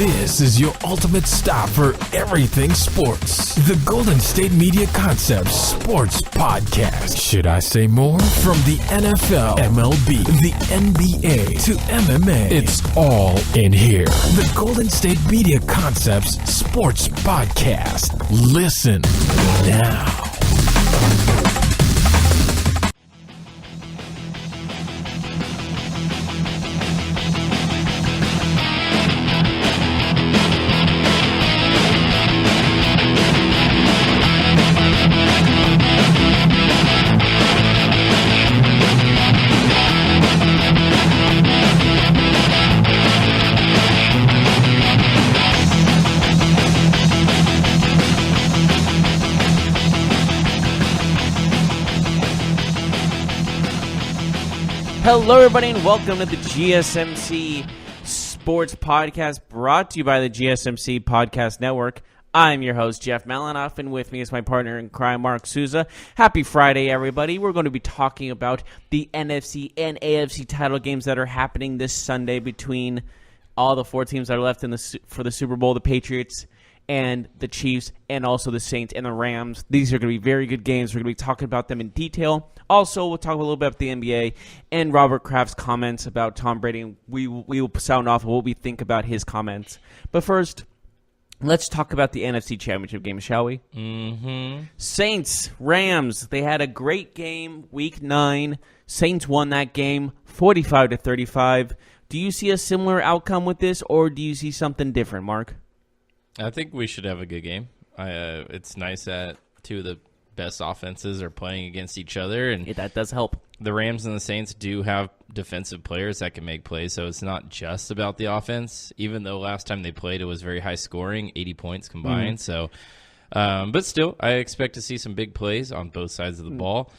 This is your ultimate stop for everything sports. The Golden State Media Concepts Sports Podcast. Should I say more? From the NFL, MLB, the NBA to MMA, it's all in here. The Golden State Media Concepts Sports Podcast. Listen now. Hello, everybody, and welcome to the GSMC Sports Podcast, brought to you by the GSMC Podcast Network. I'm your host, Jeff Malinoff, and with me is my partner in crime, Mark Souza. Happy Friday, everybody. We're going to be talking about the NFC and AFC title games that are happening this Sunday between all the four teams that are left for the Super Bowl, the Patriots and the Chiefs, and also the Saints and the Rams. These are going to be very good games. We're going to be talking about them in detail. Also, we'll talk a little bit about the NBA and Robert Kraft's comments about Tom Brady. We will sound off what we think about his comments. But first, let's talk about the NFC Championship game, shall we? Mm-hmm. Saints, Rams, they had a great game, Week 9. Saints won that game 45-35. Do you see a similar outcome with this, or do you see something different, Mark? I think we should have a good game. It's nice that two of the best offenses are playing against each other, and that does help. The Rams and the Saints do have defensive players that can make plays, so it's not just about the offense. Even though last time they played, it was very high scoring, 80 points combined. So, but still, I expect to see some big plays on both sides of the ball.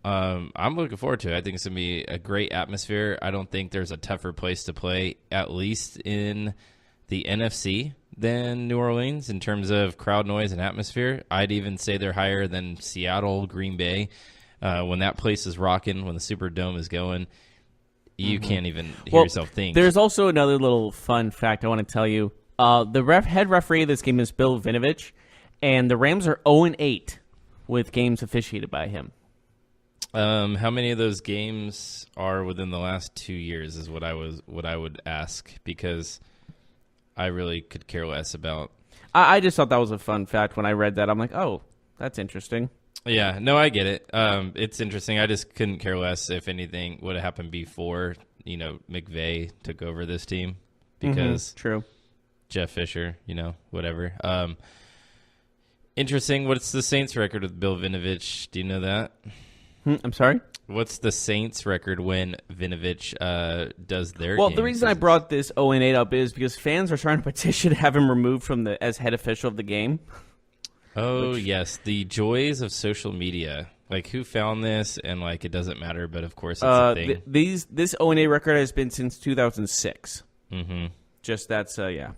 I'm looking forward to it. I think it's going to be a great atmosphere. I don't think there's a tougher place to play, at least in the NFC, than New Orleans in terms of crowd noise and atmosphere. I'd even say they're higher than Seattle, Green Bay. When that place is rocking, when the Superdome is going, you can't even hear yourself think. There's also another little fun fact I want to tell you. The head referee of this game is Bill Vinovich, and the Rams are 0-8 with games officiated by him. How many of those games are within the last 2 years is what I would ask, because I really could care less about. I just thought that was a fun fact when I read that. I'm like, oh, that's interesting. Yeah, no, I get it. It's interesting. I just couldn't care less if anything would have happened before, McVay took over this team, because true. Jeff Fisher, whatever. Interesting. What's the Saints record with Bill Vinovich? Do you know that? I'm sorry? What's the Saints record when Vinovich does their Well, games? the reason I brought this 0-8 up is because fans are trying to petition to have him removed from as head official of the game. Oh, yes. The joys of social media. Like, who found this? And, it doesn't matter, but of course it's a thing. This 0-8 record has been since 2006. Mm-hmm. Just yeah.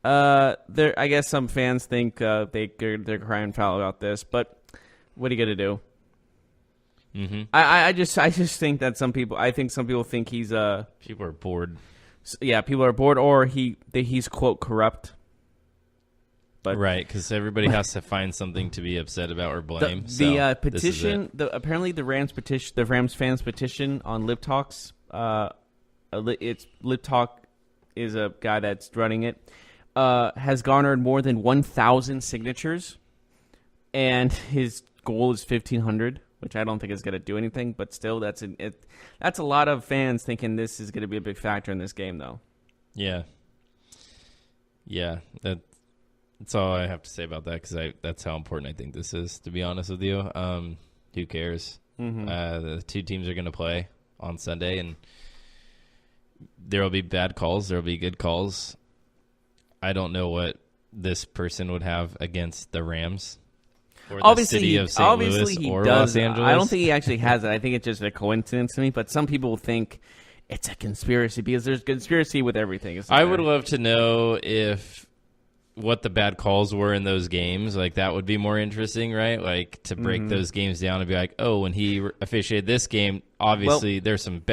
I guess some fans think they're crying foul about this, but what are you going to do? Mm-hmm. I just think that some people think he's people are bored. Yeah, people are bored, or he's quote corrupt. But right, because everybody has to find something to be upset about or blame. The petition, apparently the Rams fans petition on Lip Talks. It's Lip Talk is a guy that's running it. Has garnered more than 1,000 signatures, and his goal is 1,500. Which I don't think is going to do anything, but still, that's a lot of fans thinking this is going to be a big factor in this game, though. Yeah, that's all I have to say about that, because that's how important I think this is. To be honest with you, who cares? Mm-hmm. The two teams are going to play on Sunday, and there will be bad calls, there will be good calls. I don't know what this person would have against the Rams. Or the city of St. Louis or Los Angeles. I don't think he actually has it. I think it's just a coincidence to me. But some people think it's a conspiracy because there's conspiracy with everything. I would love to know what the bad calls were in those games. That would be more interesting, right? To break those games down and be like, oh, when he officiated this game, obviously there's some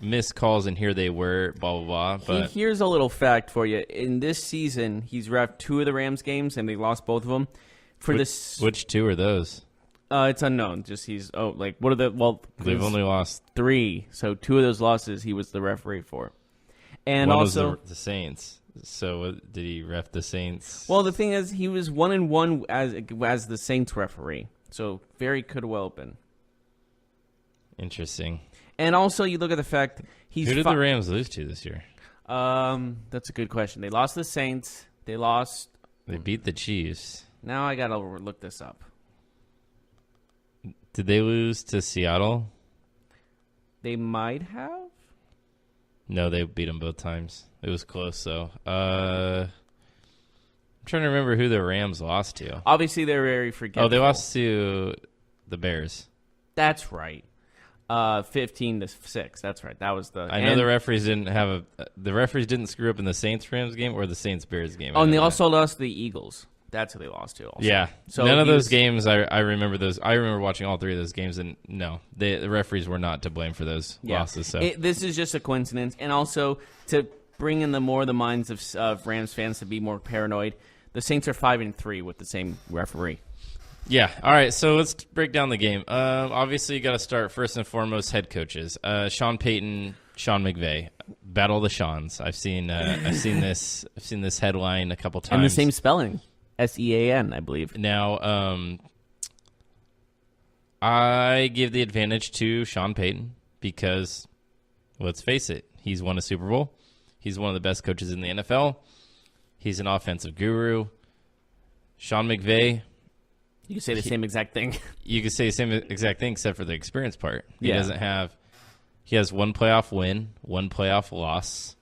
missed calls, and here they were, blah, blah, blah. But Here's a little fact for you. In this season, he's reffed 2 of the Rams games, and they lost both of them. Which 2 are those? It's unknown. Just what are the They've only lost 3, so 2 of those losses he was the referee for, and one also was the Saints. So did he ref the Saints? Well, the thing is, he was 1-1 as the Saints referee, so very could well have been. Interesting. And also, you look at the fact he's who did the Rams lose to this year? That's a good question. They lost the Saints. They beat the Chiefs. Now I gotta look this up. Did they lose to Seattle? They might have. No, they beat them both times. It was close, though. I'm trying to remember who the Rams lost to. Obviously, they're very forgetful. Oh, they lost to the Bears. That's right. 15-6. That's right. That was the. I know the referees didn't screw up in the Saints Rams game or the Saints Bears game. Oh, and they also lost the Eagles. That's who they lost to. Also. Yeah. So none of those games. I remember those. I remember watching all 3 of those games, and no, the referees were not to blame for those losses. So this is just a coincidence, and also to bring in the minds of Rams fans to be more paranoid. The Saints are 5-3 with the same referee. Yeah. All right. So let's break down the game. Obviously, you got to start first and foremost head coaches. Sean Payton, Sean McVay, battle the Seans. I've seen this headline a couple times. And the same spelling, SEAN, I believe. Now, I give the advantage to Sean Payton because, let's face it, he's won a Super Bowl. He's one of the best coaches in the NFL. He's an offensive guru. Sean McVay. You could say the same exact thing. You could say the same exact thing except for the experience part. He has 1 playoff win, 1 playoff loss.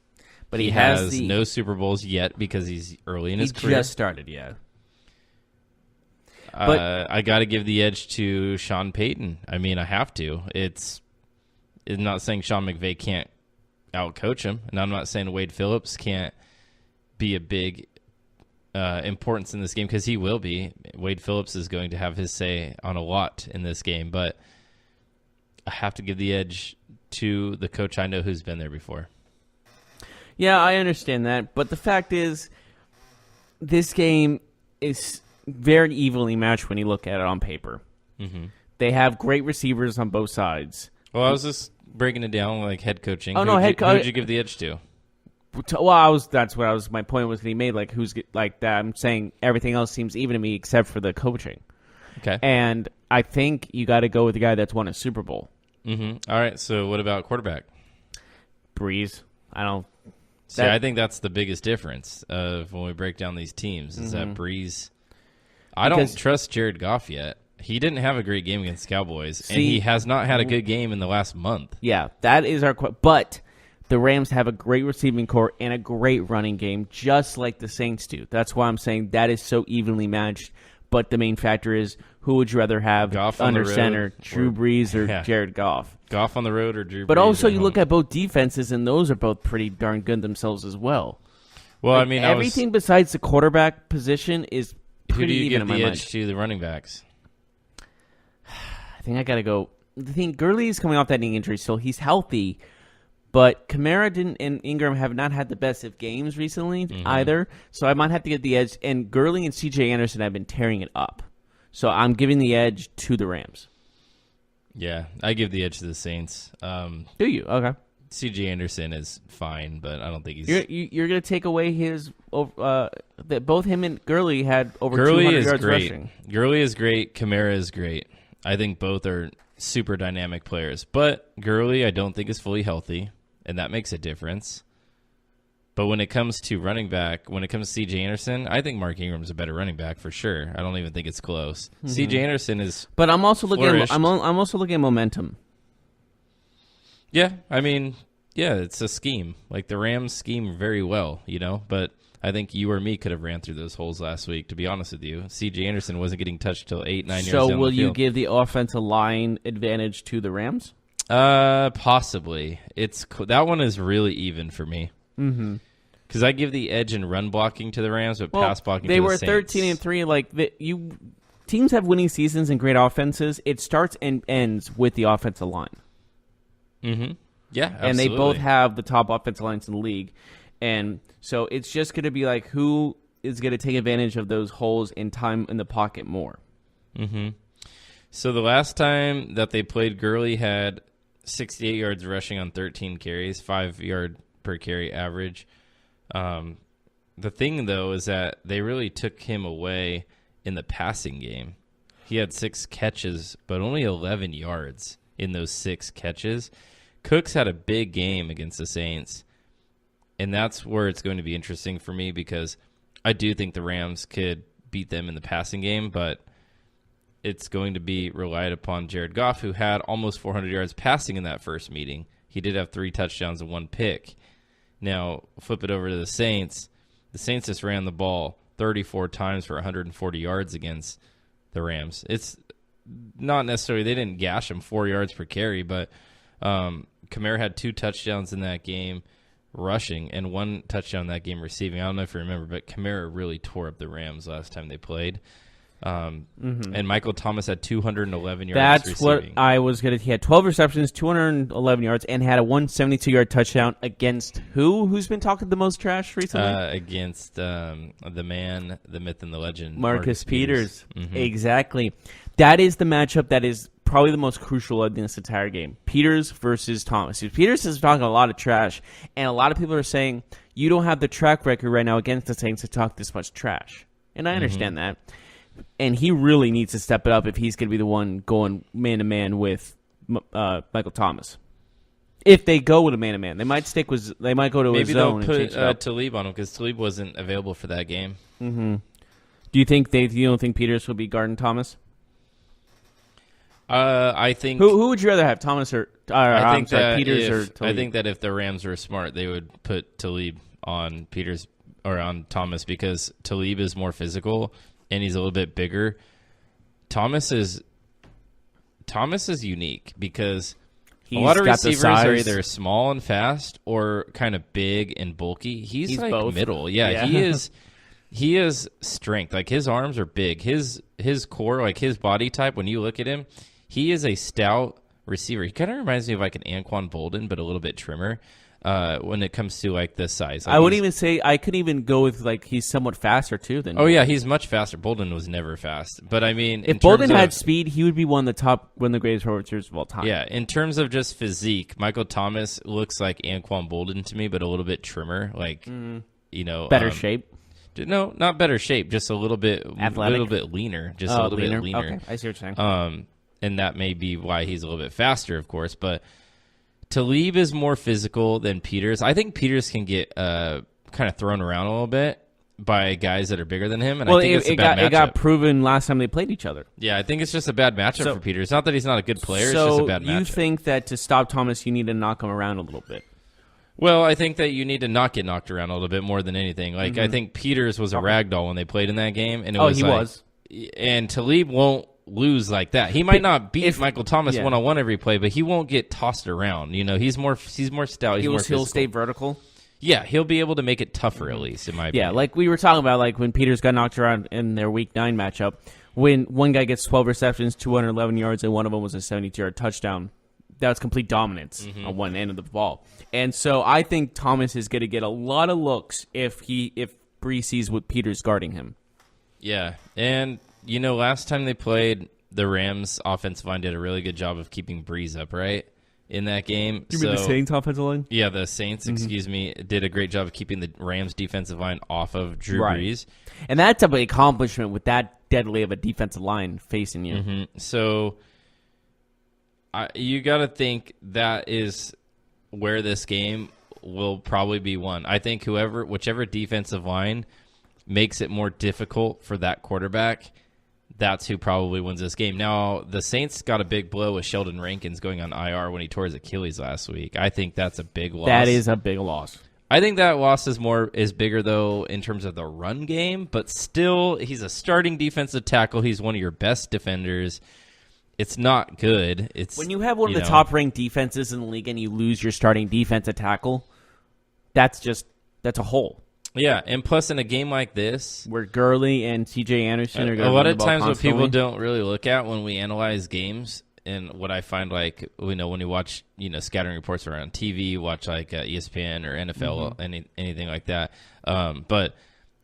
But he has no Super Bowls yet because he's early in his career. He just started, yeah. I got to give the edge to Sean Payton. I mean, I have to. It's not saying Sean McVay can't outcoach him, and I'm not saying Wade Phillips can't be a big importance in this game, because he will be. Wade Phillips is going to have his say on a lot in this game, but I have to give the edge to the coach I know who's been there before. Yeah, I understand that, but the fact is, this game is very evenly matched when you look at it on paper. Mm-hmm. They have great receivers on both sides. Well, I was just breaking it down like head coaching. Oh, no, who'd you give the edge to? Well, my point was that he made who's like that. I'm saying everything else seems even to me except for the coaching. Okay. And I think you got to go with the guy that's won a Super Bowl. Mm-hmm. All right. So what about quarterback? Breeze. I think that's the biggest difference of when we break down these teams is that Breeze. I don't trust Jared Goff yet. He didn't have a great game against the Cowboys, and he has not had a good game in the last month. Yeah, that is but the Rams have a great receiving core and a great running game, just like the Saints do. That's why I'm saying that is so evenly matched. But the main factor is, who would you rather have under center, Drew Brees or Jared Goff? Goff on the road or Drew Brees? But also, you look at both defenses, and those are both pretty darn good themselves as well. Well, I mean, everything besides the quarterback position is pretty even in my mind. Who do you give the edge to the running backs? I think I got to go. The thing, Gurley's coming off that knee injury, so he's healthy. But Kamara and Ingram have not had the best of games recently either, so I might have to get the edge. And Gurley and C.J. Anderson have been tearing it up, so I'm giving the edge to the Rams. Yeah, I give the edge to the Saints. Do you? Okay. C.J. Anderson is fine, but I don't think he's. You're going to take away his. That both him and Gurley had over Gurley 200 is yards great. rushing. Gurley is great. Kamara is great. I think both are super dynamic players, but Gurley I don't think is fully healthy. And that makes a difference. But when it comes to running back, when it comes to C.J. Anderson, I think Mark Ingram's a better running back for sure. I don't even think it's close. Mm-hmm. C.J. Anderson is. But I'm also looking. I'm also looking at momentum. Yeah, I mean, yeah, it's a scheme. Like the Rams scheme very well, But I think you or me could have ran through those holes last week. To be honest with you, C.J. Anderson wasn't getting touched till 8-9 yards down the field. So will you give the offensive line advantage to the Rams? Possibly. That one is really even for me. Mm-hmm. Because I give the edge in run blocking to the Rams, but pass blocking to the Saints. They were 13-3. Teams have winning seasons and great offenses. It starts and ends with the offensive line. Mm-hmm. Yeah, absolutely. And they both have the top offensive lines in the league. And so it's just going to be like who is going to take advantage of those holes in time in the pocket more. Mm-hmm. So the last time that they played, Gurley had 68 yards rushing on 13 carries, 5 yard per carry average. The thing, though, is that they really took him away in the passing game. He had 6 catches, but only 11 yards in those 6 catches. Cooks had a big game against the Saints, and that's where it's going to be interesting for me because I do think the Rams could beat them in the passing game, but it's going to be relied upon Jared Goff, who had almost 400 yards passing in that first meeting. He did have 3 touchdowns and 1 pick. Now, flip it over to the Saints. The Saints just ran the ball 34 times for 140 yards against the Rams. It's not necessarily, they didn't gash him 4 yards per carry, but Kamara had 2 touchdowns in that game rushing and 1 touchdown in that game receiving. I don't know if you remember, but Kamara really tore up the Rams last time they played. And Michael Thomas had 211 yards That's receiving. what I was going to. He had 12 receptions, 211 yards, and had a 172-yard touchdown against who? Who's been talking the most trash recently? Against the man, the myth, and the legend, Marcus Peters. Mm-hmm. Exactly. That is the matchup that is probably the most crucial in this entire game. Peters versus Thomas. Peters is talking a lot of trash, and a lot of people are saying, you don't have the track record right now against the Saints to talk this much trash. And I understand that. And he really needs to step it up if he's going to be the one going man-to-man with Michael Thomas. If they go with a man-to-man. They might stick with. They might go to a zone. Maybe they'll and change it up. put Talib on him because Talib wasn't available for that game. Mm-hmm. Do you think you don't think Peters will be guarding Thomas? I think. Who would you rather have, Thomas or I think that Peters or if, Talib? I think that if the Rams were smart, they would put Talib on Peters or on Thomas because Talib is more physical and he's a little bit bigger. Thomas is unique because a lot of receivers are either small and fast or kind of big and bulky. He's like both. middle. Yeah, he is strength. Like his arms are big. His core, like his body type, when you look at him, he is a stout receiver. He kind of reminds me of like an Anquan Bolden, but a little bit trimmer when it comes to like this size. Like I wouldn't even say I could even go with like he's somewhat faster too than. Oh yeah, he's much faster. Bolden was never fast, but I mean, if Bolden had speed, he would be one of the greatest receivers of all time. Yeah, in terms of just physique, Michael Thomas looks like Anquan Bolden to me, but a little bit trimmer, like better shape. No, not better shape, just a little bit athletic, a little bit leaner, just a little bit leaner. Okay, I see what you're saying. And that may be why he's a little bit faster, of course. But Talib is more physical than Peters. I think Peters can get kind of thrown around a little bit by guys that are bigger than him. And I think it's a bad matchup. It got proven last time they played each other. Yeah, I think it's just a bad matchup for Peters. Not that he's not a good player, it's just a bad matchup. So you think that to stop Thomas, you need to knock him around a little bit? Well, I think that you need to not get knocked around a little bit more than anything. Like I think Peters was a ragdoll when they played in that game, and he was. And Talib won't lose like that. He might not beat Michael Thomas one-on-one every play, but he won't get tossed around. You know, he's more stout. He'll stay vertical. Yeah, he'll be able to make it tougher at least, in my opinion. Yeah, like we were talking about, like when Peters got knocked around in their Week 9 matchup, when one guy gets 12 receptions, 211 yards, and one of them was a 72-yard touchdown. That was complete dominance on one end of the ball. And so I think Thomas is going to get a lot of looks if Bree sees what Peters guarding him. Yeah, and last time they played, the Rams offensive line did a really good job of keeping Breeze upright in that game. You mean the Saints offensive line? Yeah, the Saints, did a great job of keeping the Rams defensive line off of Drew Brees. And that's a big accomplishment with that deadly of a defensive line facing you. So you got to think that is where this game will probably be won. I think whichever defensive line makes it more difficult for that quarterback, that's who probably wins this game. Now, the Saints got a big blow with Sheldon Rankins going on IR when he tore his Achilles last week. I think that's a big loss. That is a big loss. I think that loss is bigger, though, in terms of the run game, but still, he's a starting defensive tackle. He's one of your best defenders. It's not good. When you have one of the top-ranked defenses in the league and you lose your starting defensive tackle, that's a hole. Yeah, and plus in a game like this, where Gurley and C.J. Anderson are going to a lot of times what people don't really look at when we analyze games and what I find, like, when you watch, scattering reports around TV, watch like ESPN or NFL, anything like that. But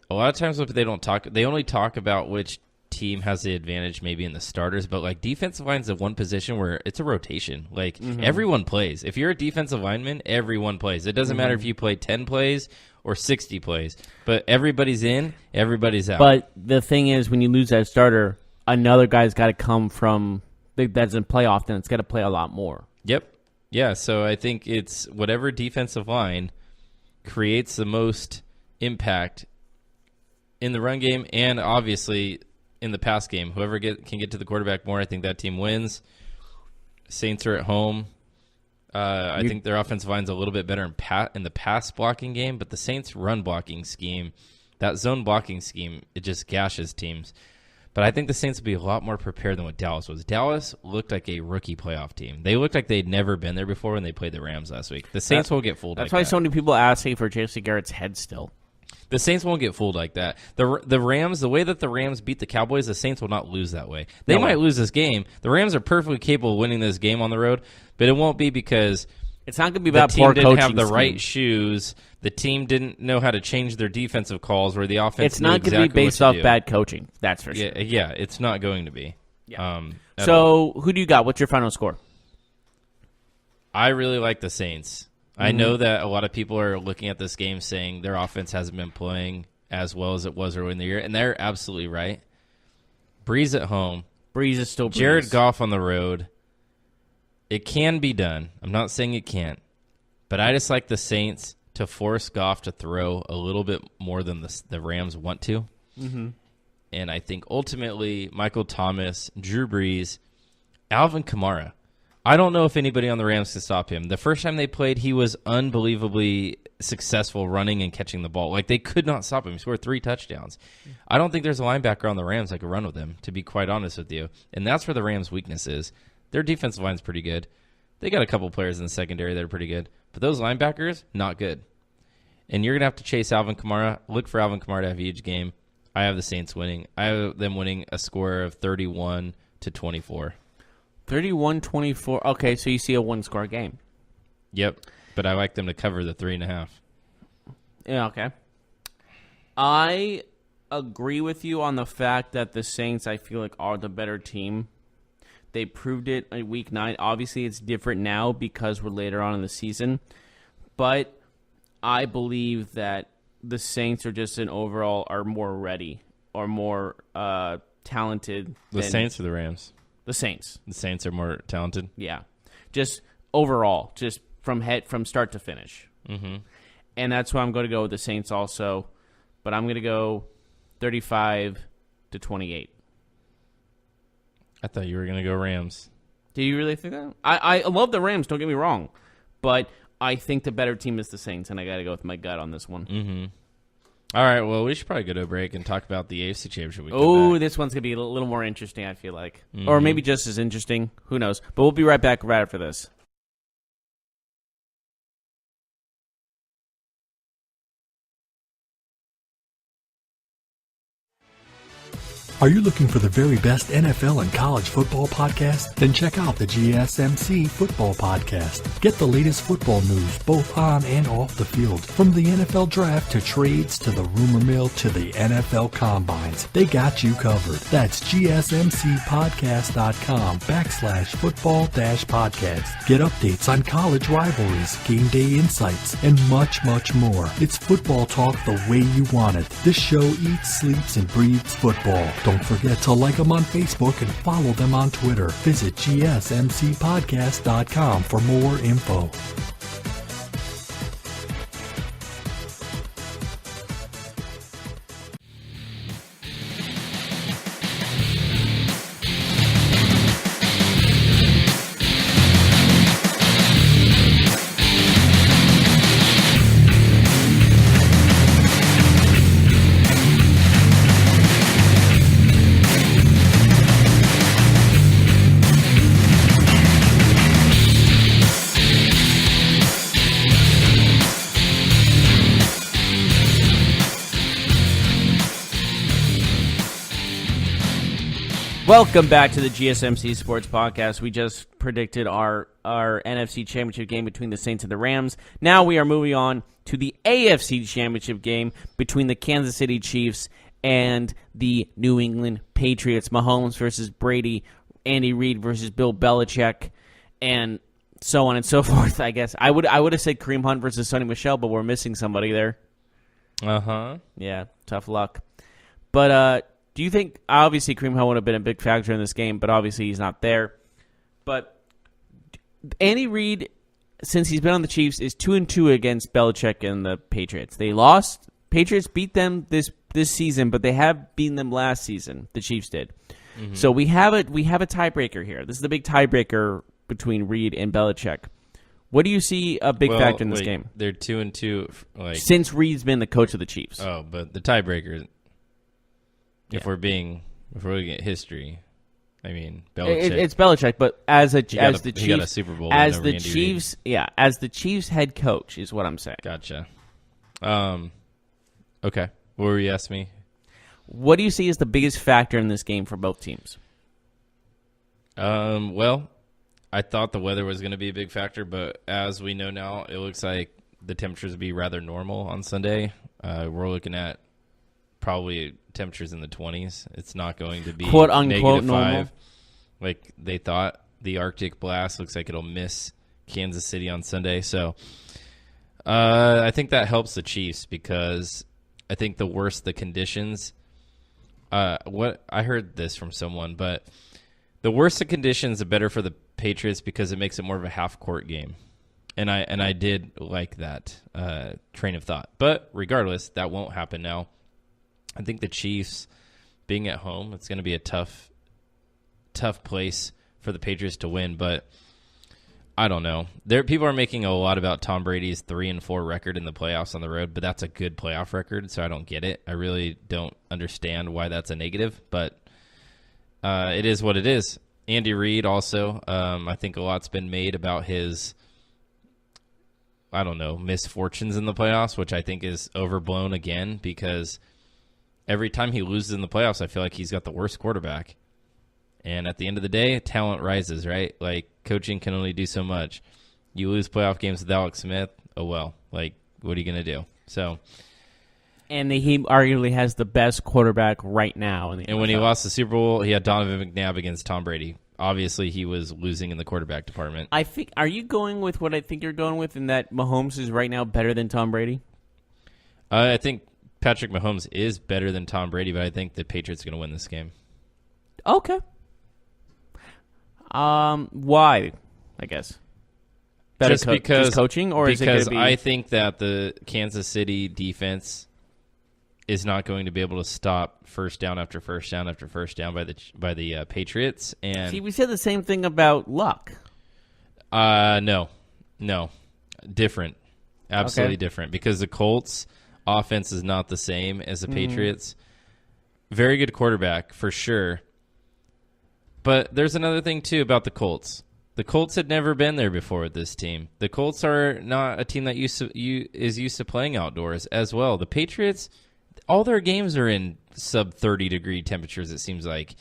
a lot of times they only talk about which team has the advantage maybe in the starters, but like defensive line's the one position where it's a rotation. Like everyone plays. If you're a defensive lineman, everyone plays. It doesn't matter if you play 10 plays or 60 plays, but everybody's in, everybody's out. But the thing is, when you lose that starter, another guy's got to come from that doesn't play often. It's got to play a lot more. Yep. Yeah, so I think it's whatever defensive line creates the most impact in the run game and obviously in the pass game. Whoever can get to the quarterback more, I think that team wins. Saints are at home. I think their offensive line's a little bit better in the pass blocking game, but the Saints' run blocking scheme, that zone blocking scheme, it just gashes teams. But I think the Saints will be a lot more prepared than what Dallas was. Dallas looked like a rookie playoff team. They looked like they'd never been there before when they played the Rams last week. The Saints won't get fooled like that. That's why so many people are asking for J.C. Garrett's head still. The Saints won't get fooled like that. The Rams, the way that the Rams beat the Cowboys, the Saints will not lose that way. They might lose this game. The Rams are perfectly capable of winning this game on the road, but it won't be because it's not going to be about poor coaching. The team didn't have the right shoes. The team didn't know how to change their defensive calls where the offense It's not going to be based off bad coaching. That's for sure. Yeah, it's not going to be. Yeah. So who do you got? What's your final score? I really like the Saints. I know that a lot of people are looking at this game saying their offense hasn't been playing as well as it was early in the year, and they're absolutely right. Breeze at home. Breeze is still Breeze. Jared Goff on the road. It can be done. I'm not saying it can't. But I just like the Saints to force Goff to throw a little bit more than the Rams want to. Mm-hmm. And I think ultimately Michael Thomas, Drew Brees, Alvin Kamara. I don't know if anybody on the Rams can stop him. The first time they played, he was unbelievably successful running and catching the ball. Like, they could not stop him. He scored 3 touchdowns. I don't think there's a linebacker on the Rams that could run with him, to be quite honest with you. And that's where the Rams' weakness is. Their defensive line's pretty good. They got a couple players in the secondary that are pretty good. But those linebackers, not good. And you're going to have to chase Alvin Kamara. Look for Alvin Kamara to have a huge game. I have the Saints winning. I have them winning a score of 31-24. 31-24. Okay, so you see a one-score game. Yep, but I like them to cover the 3.5. Yeah, okay. I agree with you on the fact that the Saints, I feel like, are the better team. They proved it in Week 9. Obviously, it's different now because we're later on in the season. But I believe that the Saints are just are more ready or more talented. The Saints or the Rams? The Saints. The Saints are more talented? Yeah. Just overall, just from start to finish. Mm-hmm. And that's why I'm going to go with the Saints also. But I'm going to go 35-28. I thought you were going to go Rams. Do you really think that? I love the Rams, don't get me wrong. But I think the better team is the Saints, and I got to go with my gut on this one. Mm-hmm. All right, well, we should probably go to a break and talk about the AFC Championship. Oh, this one's going to be a little more interesting, I feel like. Mm-hmm. Or maybe just as interesting. Who knows? But we'll be right back right after this. Are you looking for the very best NFL and college football podcast? Then check out the GSMC Football Podcast. Get the latest football news both on and off the field. From the NFL Draft to trades to the rumor mill to the NFL Combines. They got you covered. That's GSMCpodcast.com/football-podcast. Get updates on college rivalries, game day insights, and much, much more. It's football talk the way you want it. This show eats, sleeps, and breathes football. Don't forget to like them on Facebook and follow them on Twitter. Visit GSMCpodcast.com for more info. Welcome back to the GSMC Sports Podcast. We just predicted our NFC Championship game between the Saints and the Rams. Now we are moving on to the AFC Championship game between the Kansas City Chiefs and the New England Patriots. Mahomes versus Brady, Andy Reid versus Bill Belichick, and so on and so forth, I guess. I would have said Kareem Hunt versus Sonny Michel, but we're missing somebody there. Uh-huh. Yeah, tough luck. But do you think, obviously Kareem Hunt would have been a big factor in this game, but obviously he's not there. But Andy Reid, since he's been on the Chiefs, is 2-2 against Belichick and the Patriots. They lost. Patriots beat them this season, but they have beaten them last season. The Chiefs did. Mm-hmm. So we have a tiebreaker here. This is the big tiebreaker between Reid and Belichick. What do you see a big factor in this game? They're 2-2 since Reid's been the coach of the Chiefs. Oh, but the tiebreaker. If we're looking at history, I mean, Belichick. It's Belichick, but as the he got Chiefs, a Super Bowl as the Chiefs, as the Chiefs head coach is what I'm saying. Gotcha. Okay. What were you asking me? What do you see as the biggest factor in this game for both teams? Well, I thought the weather was going to be a big factor, but as we know now, it looks like the temperatures will be rather normal on Sunday. We're looking at probably temperatures in the 20s. It's not going to be quote unquote normal, -5 like they thought. The Arctic blast looks like it'll miss Kansas City on Sunday. So I think that helps the Chiefs because I think the worse the conditions. What I heard this from someone, but the worse the conditions, the better for the Patriots because it makes it more of a half-court game. And I did like that train of thought. But regardless, that won't happen now. I think the Chiefs being at home, it's going to be a tough place for the Patriots to win. But I don't know. People are making a lot about Tom Brady's 3-4 record in the playoffs on the road, but that's a good playoff record, so I don't get it. I really don't understand why that's a negative, but it is what it is. Andy Reid also, I think a lot's been made about his, misfortunes in the playoffs, which I think is overblown again because every time he loses in the playoffs, I feel like he's got the worst quarterback. And at the end of the day, talent rises, right? Like, coaching can only do so much. You lose playoff games with Alex Smith, oh well. Like, what are you going to do? So, and he arguably has the best quarterback right now in the NFL. And when he lost the Super Bowl, he had Donovan McNabb against Tom Brady. Obviously, he was losing in the quarterback department. I think. Are you going with what I think you're going with, in that Mahomes is right now better than Tom Brady? I think Patrick Mahomes is better than Tom Brady, but I think the Patriots are going to win this game. Okay. Why? I guess. Better Just because coaching, or is it going to be? I think that the Kansas City defense is not going to be able to stop first down after first down after first down by the Patriots. And see, we said the same thing about Luck. No, different, absolutely Okay. different, because the Colts' offense is not the same as the Patriots. Very good quarterback for sure. But there's another thing, too, about the Colts. The Colts had never been there before with this team. The Colts are not a team that is used to playing outdoors as well. The Patriots, all their games are in sub-30-degree temperatures, it seems like.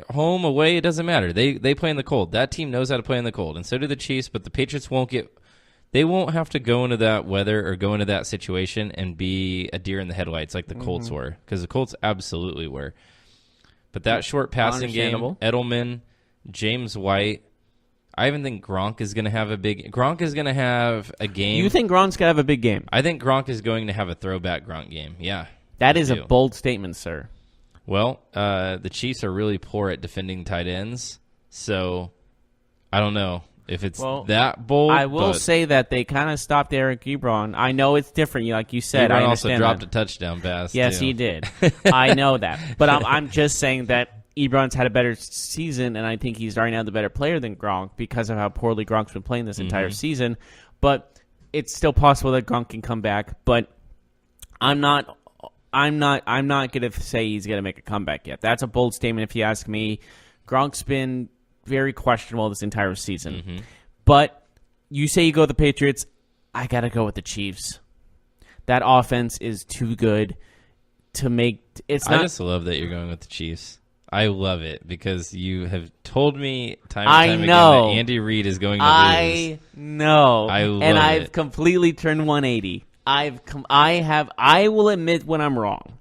Home, away, it doesn't matter. They play in the cold. That team knows how to play in the cold, and so do the Chiefs, but the Patriots won't have to go into that weather or go into that situation and be a deer in the headlights like the Colts were, because the Colts absolutely were. But that short passing game, Edelman, James White, I even think Gronk is going to have a game. You think Gronk's going to have a big game? I think Gronk is going to have a throwback Gronk game, yeah. That is a bold statement, sir. Well, the Chiefs are really poor at defending tight ends, so I don't know if it's that bold. I will say that they kind of stopped Eric Ebron. I know it's different, like you said. Ebron I also dropped that. a touchdown pass. Yes, too. he did. I know that. But I'm just saying that Ebron's had a better season, and I think he's right now the better player than Gronk because of how poorly Gronk's been playing this entire season. But it's still possible that Gronk can come back. But I'm not going to say he's going to make a comeback yet. That's a bold statement if you ask me. Gronk's been very questionable this entire season. But you say you go with the Patriots, I got to go with the Chiefs. That offense is too good to make. I just love that you're going with the Chiefs. I love it because you have told me time and I time know. again that Andy Reid is going to lose. I know. I love and I've it. completely turned 180. I will admit when I'm wrong.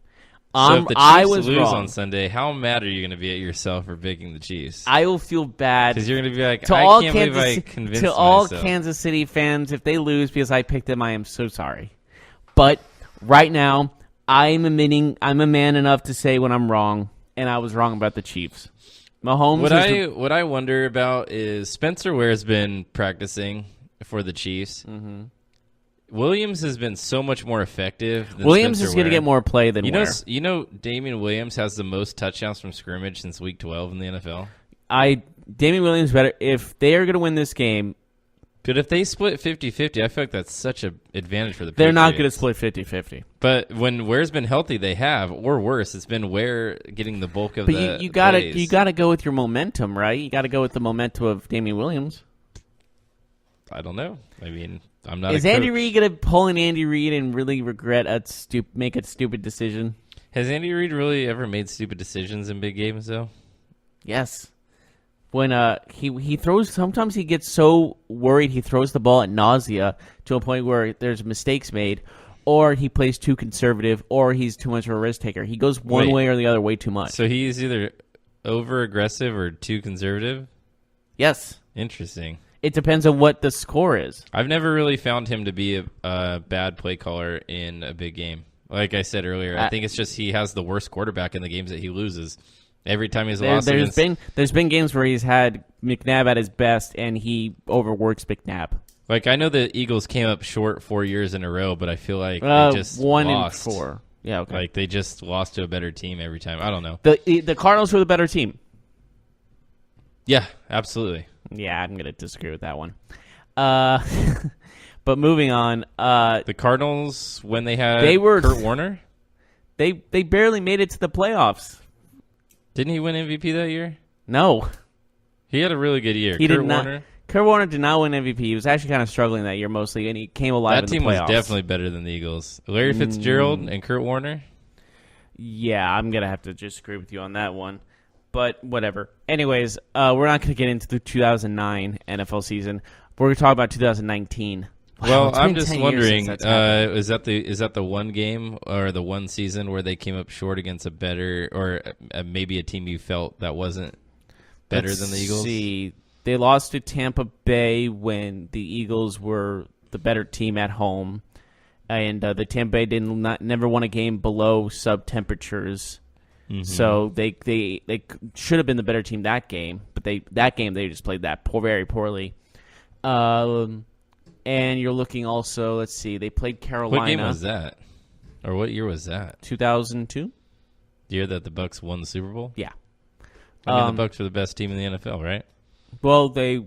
So if the I Chiefs was lose wrong. on Sunday, how mad are you going to be at yourself for picking the Chiefs? I will feel bad. Because you're going to be like, to I all can't Kansas, believe I convinced to all myself. Kansas City fans, if they lose because I picked them, I am so sorry. But right now, I'm a man enough to say when I'm wrong, and I was wrong about the Chiefs. Mahomes. What I wonder about is Spencer Ware's been practicing for the Chiefs. Mm-hmm. Williams has been so much more effective than Williams Spencer is going to Ware. get more play than Ware. You know, Damian Williams has the most touchdowns from scrimmage since Week 12 in the NFL. Damian Williams better if they are going to win this game. But if they split 50-50, I feel like that's such an advantage for the They're not going to Patriots. split 50-50. But when Ware's been healthy, they have, or worse, it's been Ware getting the bulk of But the you got plays. to go with your momentum, right? You got to go with the momentum of Damian Williams. I don't know. I mean, I'm not. Is a Andy coach. Reid going to pull an Andy Reid and really regret make a stupid decision? Has Andy Reid really ever made stupid decisions in big games, though? Yes. When he throws, sometimes he gets so worried he throws the ball at nausea to a point where there's mistakes made, or he plays too conservative, or he's too much of a risk taker. He goes one Wait. way or the other way too much. So he's either over aggressive or too conservative. Yes. Interesting. It depends on what the score is. I've never really found him to be a bad play caller in a big game. Like I said earlier, I think it's just he has the worst quarterback in the games that he loses. Every time he's lost There's been games where he's had McNabb at his best and he overworks McNabb. Like, I know the Eagles came up short 4 years in a row, but I feel like they just 1 lost. and 4. Yeah, okay. Like, they just lost to a better team every time. I don't know. The Cardinals were the better team. Yeah, absolutely. Yeah, I'm going to disagree with that one. But moving on. The Cardinals, when they had Kurt Warner? They barely made it to the playoffs. Didn't he win MVP that year? No. He had a really good year. He Kurt did not. Warner? Kurt Warner did not win MVP. He was actually kind of struggling that year mostly, and he came alive That in team the playoffs. was definitely better than the Eagles. Larry Fitzgerald and Kurt Warner? Yeah, I'm going to have to disagree with you on that one. But whatever. Anyways, we're not going to get into the 2009 NFL season. We're going to talk about 2019. Wow, Well, it's I'm been just 10 years wondering, since that's happened. is that the one game or the one season where they came up short against a better or maybe a team you felt that wasn't better than the Eagles? See, they lost to Tampa Bay when the Eagles were the better team at home, and the Tampa Bay never won a game below sub temperatures. Mm-hmm. So they should have been the better team that game, but they just played very poorly. And you're looking also, let's see, they played Carolina. What game was that? Or what year was that? 2002? The year that the Bucks won the Super Bowl? Yeah. I mean, the Bucks were the best team in the NFL, right? Well, the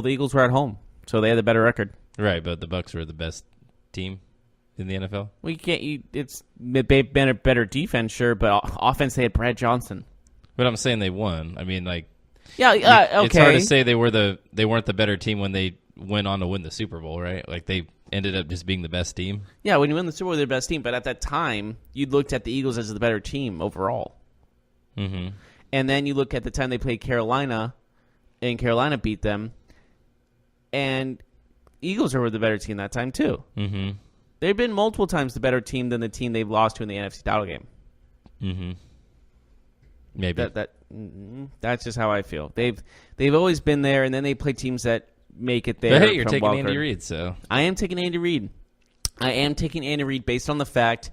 Eagles were at home, so they had the better record. Right, but the Bucks were the best team in the NFL. Well, it's been a better defense, sure, but offense they had Brad Johnson. But I'm saying they won. I mean, like, okay. It's hard to say they weren't the better team when they went on to win the Super Bowl, right? Like, they ended up just being the best team. Yeah, when you win the Super Bowl, they're the best team. But at that time, you looked at the Eagles as the better team overall. Mm-hmm. And then you look at the time they played Carolina, and Carolina beat them. And Eagles were the better team that time, too. Mm-hmm. They've been multiple times the better team than the team they've lost to in the NFC title game. Mm-hmm. Maybe. That's just how I feel. They've always been there, and then they play teams that make it there. But hey, you're from taking wildcard. Andy Reid, so. I am taking Andy Reid. I am taking Andy Reid based on the fact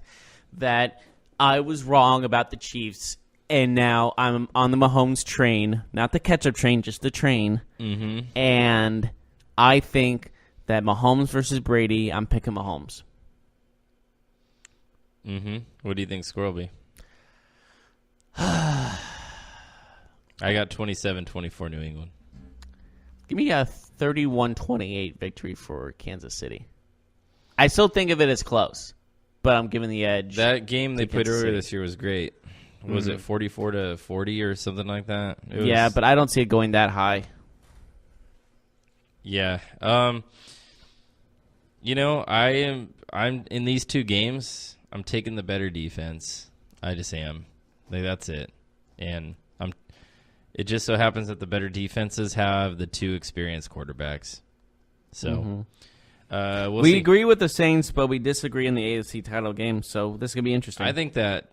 that I was wrong about the Chiefs, and now I'm on the Mahomes train. Not the ketchup train, just the train. Mm-hmm. And I think that Mahomes versus Brady, I'm picking Mahomes. Mm-hmm. What do you think score will be? I got 27-24 New England. Give me a 31-28 victory for Kansas City. I still think of it as close, but I'm giving the edge. That game they played Kansas earlier City. this year was great. Was it 44-40 or something like that? Yeah, but I don't see it going that high. Yeah. You know, I'm in these two games, I'm taking the better defense. I just am. Like, that's it. And it just so happens that the better defenses have the 2 experienced quarterbacks. So we'll see. agree with the Saints, but we disagree in the AFC title game. So this is going to be interesting. I think that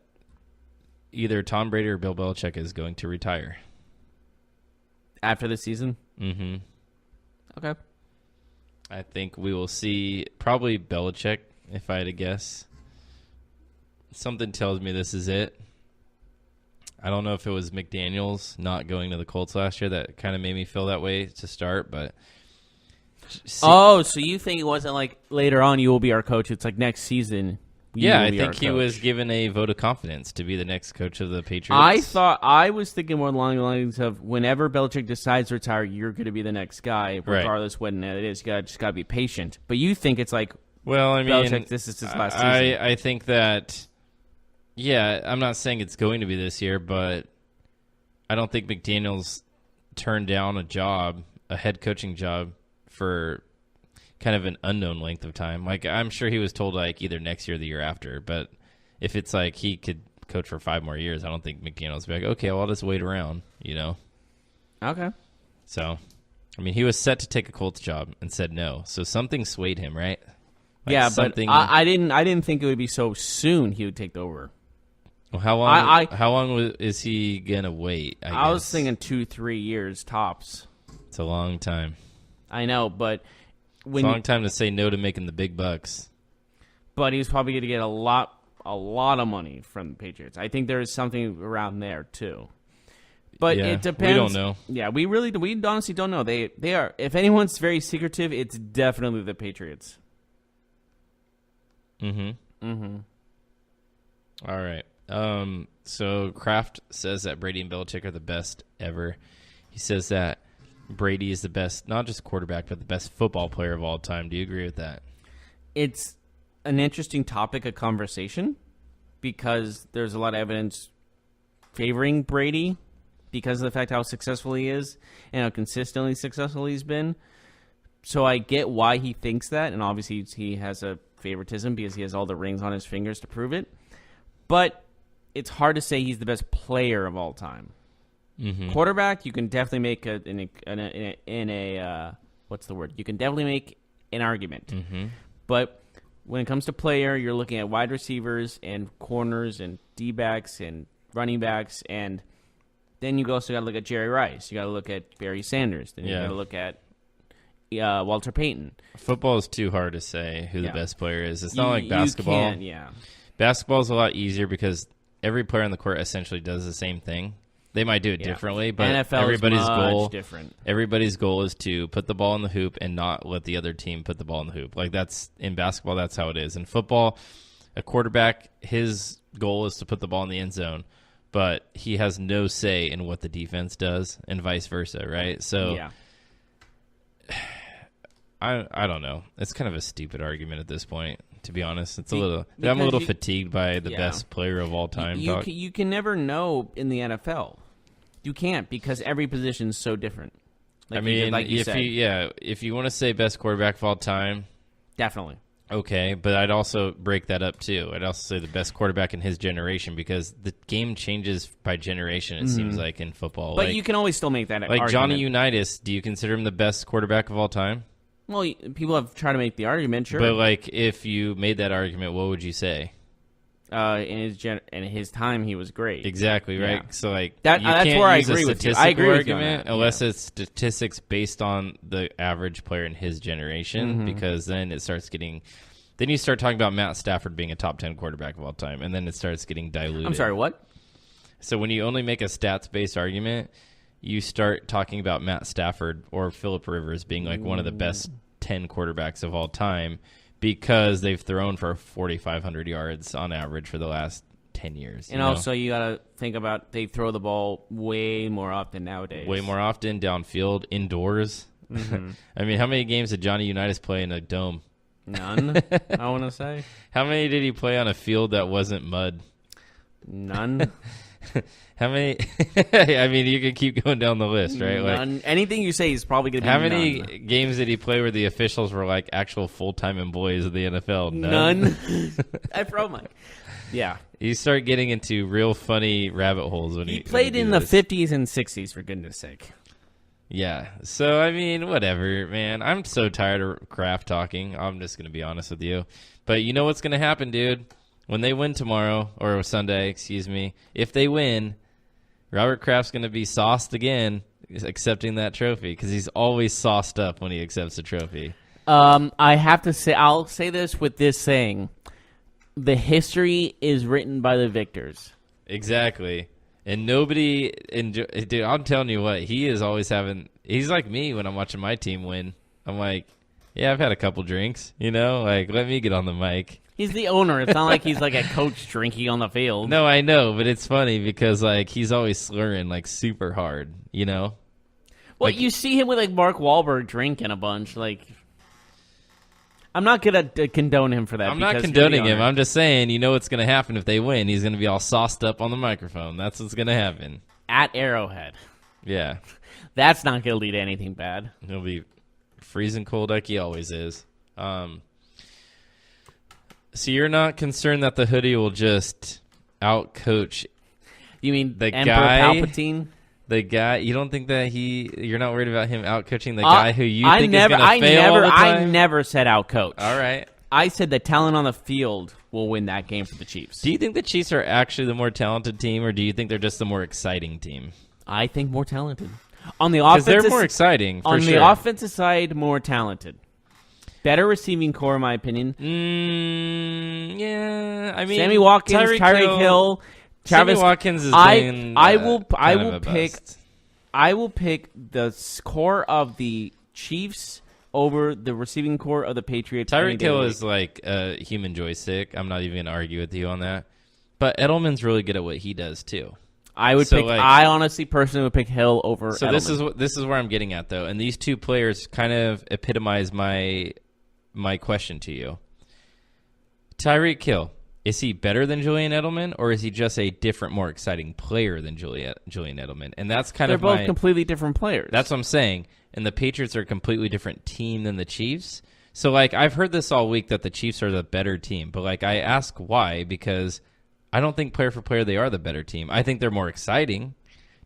either Tom Brady or Bill Belichick is going to retire. After the season? Mm-hmm. Okay. I think we will see probably Belichick, if I had to guess. Something tells me this is it. I don't know if it was McDaniels not going to the Colts last year that kind of made me feel that way to start, but... so you think it wasn't like later on you will be our coach. It's like next season. Yeah, I think he was given a vote of confidence to be the next coach of the Patriots. I was thinking more along the lines of whenever Belichick decides to retire, you're going to be the next guy, regardless when it is. You just got to be patient. But you think it's like, well, I mean, Belichick, this is his last season. I think that, yeah, I'm not saying it's going to be this year, but I don't think McDaniels turned down a head coaching job for kind of an unknown length of time. Like, I'm sure he was told, like, either next year or the year after, but if it's like he could coach for 5 more years, I don't think McDaniels would be like, okay, well, I'll just wait around, you know? Okay. So, I mean, he was set to take a Colts job and said no, so something swayed him, right? Like yeah, but I didn't think it would be so soon he would take over. Well, how long is he going to wait, I guess? I was thinking 2-3 years tops. It's a long time. I know, but... It's a long time to say no to making the big bucks. But he's probably going to get a lot of money from the Patriots. I think there is something around there too. But yeah, it depends. We don't know. Yeah, we honestly don't know. They are. If anyone's very secretive, it's definitely the Patriots. Mm-hmm. All right. So Kraft says that Brady and Belichick are the best ever. He says that Brady is the best, not just quarterback, but the best football player of all time. Do you agree with that? It's an interesting topic of conversation because there's a lot of evidence favoring Brady because of the fact how successful he is and how consistently successful he's been. So I get why he thinks that, and obviously he has a favoritism because he has all the rings on his fingers to prove it. But it's hard to say he's the best player of all time. Mm-hmm. Quarterback, you can definitely make what's the word? You can definitely make an argument. Mm-hmm. But when it comes to player, you're looking at wide receivers and corners and D-backs and running backs, and then you also got to look at Jerry Rice. You got to look at Barry Sanders. Then you got to look at Walter Payton. Football is too hard to say who the best player is. It's not like basketball. Basketball is a lot easier because every player on the court essentially does the same thing. They might do it differently, but everybody's goal is to put the ball in the hoop and not let the other team put the ball in the hoop. Like that's in basketball, that's how it is. In football, a quarterback, his goal is to put the ball in the end zone, but he has no say in what the defense does and vice versa, right? So I don't know. It's kind of a stupid argument at this point, to be honest. I'm a little fatigued by the best player of all time. You can never know in the NFL. You can't because every position is so different. If you want to say best quarterback of all time, definitely. Okay, but I'd also break that up too. I'd also say the best quarterback in his generation because the game changes by generation, it seems like, in football. But you can always still make that argument. Johnny Unitas, do you consider him the best quarterback of all time? Well, people have tried to make the argument, sure. But if you made that argument, what would you say? In his time, he was great. Exactly, right? Yeah. So that's where I agree with you. I agree with you on that, unless it's statistics based on the average player in his generation, because then it starts getting. Then you start talking about Matt Stafford being a top 10 quarterback of all time, and then it starts getting diluted. I'm sorry, what? So when you only make a stats-based argument, you start talking about Matt Stafford or Phillip Rivers being like one of the best 10 quarterbacks of all time because they've thrown for 4,500 yards on average for the last 10 years. And also you got to think about they throw the ball way more often nowadays. Way more often, downfield, indoors. I mean, how many games did Johnny Unitas play in a dome? None, I want to say. How many did he play on a field that wasn't mud? None. How many? I mean, you could keep going down the list, right? None. Anything you say is probably going to be How many games did he play where the officials were like actual full-time employees of the NFL? None. I pro Mike. Yeah. You start getting into real funny rabbit holes when He when played do in the this. 50s and 60s, for goodness sake. Yeah. So, I mean, whatever, man. I'm so tired of Kraft talking. I'm just going to be honest with you. But you know what's going to happen, dude? When they win tomorrow, or Sunday, excuse me, if they win, Robert Kraft's going to be sauced again accepting that trophy because he's always sauced up when he accepts a trophy. I have to say, I'll say this with this saying. The history is written by the victors. Exactly. And nobody, dude, I'm telling you what, he is always he's like me when I'm watching my team win. I'm like, yeah, I've had a couple drinks, like, let me get on the mic. He's the owner. It's not like he's like a coach drinking on the field. No, I know, but it's funny because, like, he's always slurring, like, super hard, Well, like, you see him with, like, Mark Wahlberg drinking a bunch, like... I'm not going to condone him for that. I'm not condoning him. I'm just saying, you know what's going to happen if they win. He's going to be all sauced up on the microphone. That's what's going to happen. At Arrowhead. Yeah. That's not going to lead to anything bad. He'll be freezing cold like he always is. So you're not concerned that the hoodie will just outcoach You mean the Emperor guy? Palpatine? The guy, you don't think that you're not worried about him outcoaching the guy who you think is going to fail all the time? I never said outcoach. All right. I said the talent on the field will win that game for the Chiefs. Do you think the Chiefs are actually the more talented team, or do you think they're just the more exciting team? I think more talented. On the Because offensive, they're more exciting, for on sure. the offensive side, more talented. Better receiving core, in my opinion. Yeah, I mean, Sammy Watkins, Tyreek Hill, Travis. Sammy Watkins is I will pick the core of the Chiefs over the receiving core of the Patriots. Tyreek Hill is like a human joystick. I'm not even going to argue with you on that. But Edelman's really good at what he does too. I honestly, personally, would pick Hill over. So Edelman. this is where I'm getting at though, and these two players kind of epitomize my question to you. Tyreek Hill, is he better than Julian Edelman, or is he just a different, more exciting player than Julian Edelman? And that's they're both completely different players. That's what I'm saying. And the Patriots are a completely different team than the Chiefs. So, like, I've heard this all week that the Chiefs are the better team. But, like, I ask why, because I don't think player for player they are the better team. I think they're more exciting.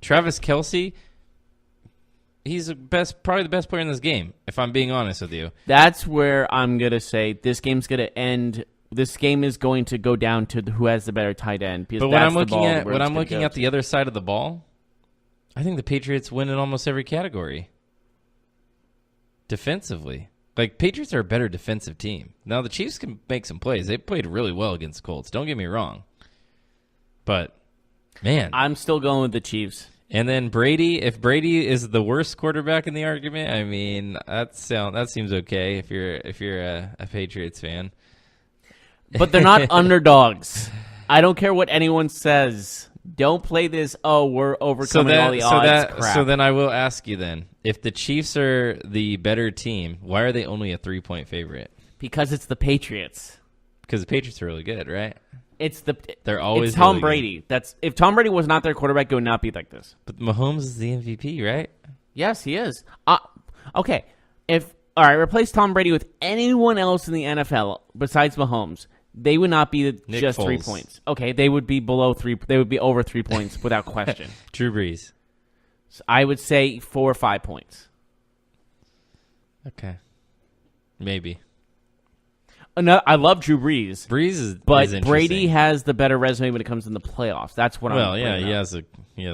Travis Kelce, he's probably the best player in this game, if I'm being honest with you. That's where I'm going to say this game's going to end. This game is going to go down to who has the better tight end. But when I'm looking at the other side of the ball, I think the Patriots win in almost every category. Defensively. Like, Patriots are a better defensive team. Now, the Chiefs can make some plays. They played really well against the Colts. Don't get me wrong. But, man. I'm still going with the Chiefs. And then Brady, if Brady is the worst quarterback in the argument, I mean, that seems okay if you're a Patriots fan. But they're not underdogs. I don't care what anyone says. Don't play this, we're overcoming all the odds crap. So then I will ask you then, if the Chiefs are the better team, why are they only a 3-point favorite? Because it's the Patriots. Because the Patriots are really good, right? They're always it's Tom really Brady. If Tom Brady was not their quarterback, it would not be like this. But Mahomes is the MVP, right? Yes, he is. Okay. Replace Tom Brady with anyone else in the NFL besides Mahomes. They would not be just Foles. 3 points. Okay, they would be below 3. They would be over 3 points without question. Drew Brees. So I would say 4 or 5 points. Okay, maybe. No, I love Drew Brees. But Brady has the better resume when it comes in the playoffs. That's what I'm. Well, yeah, he has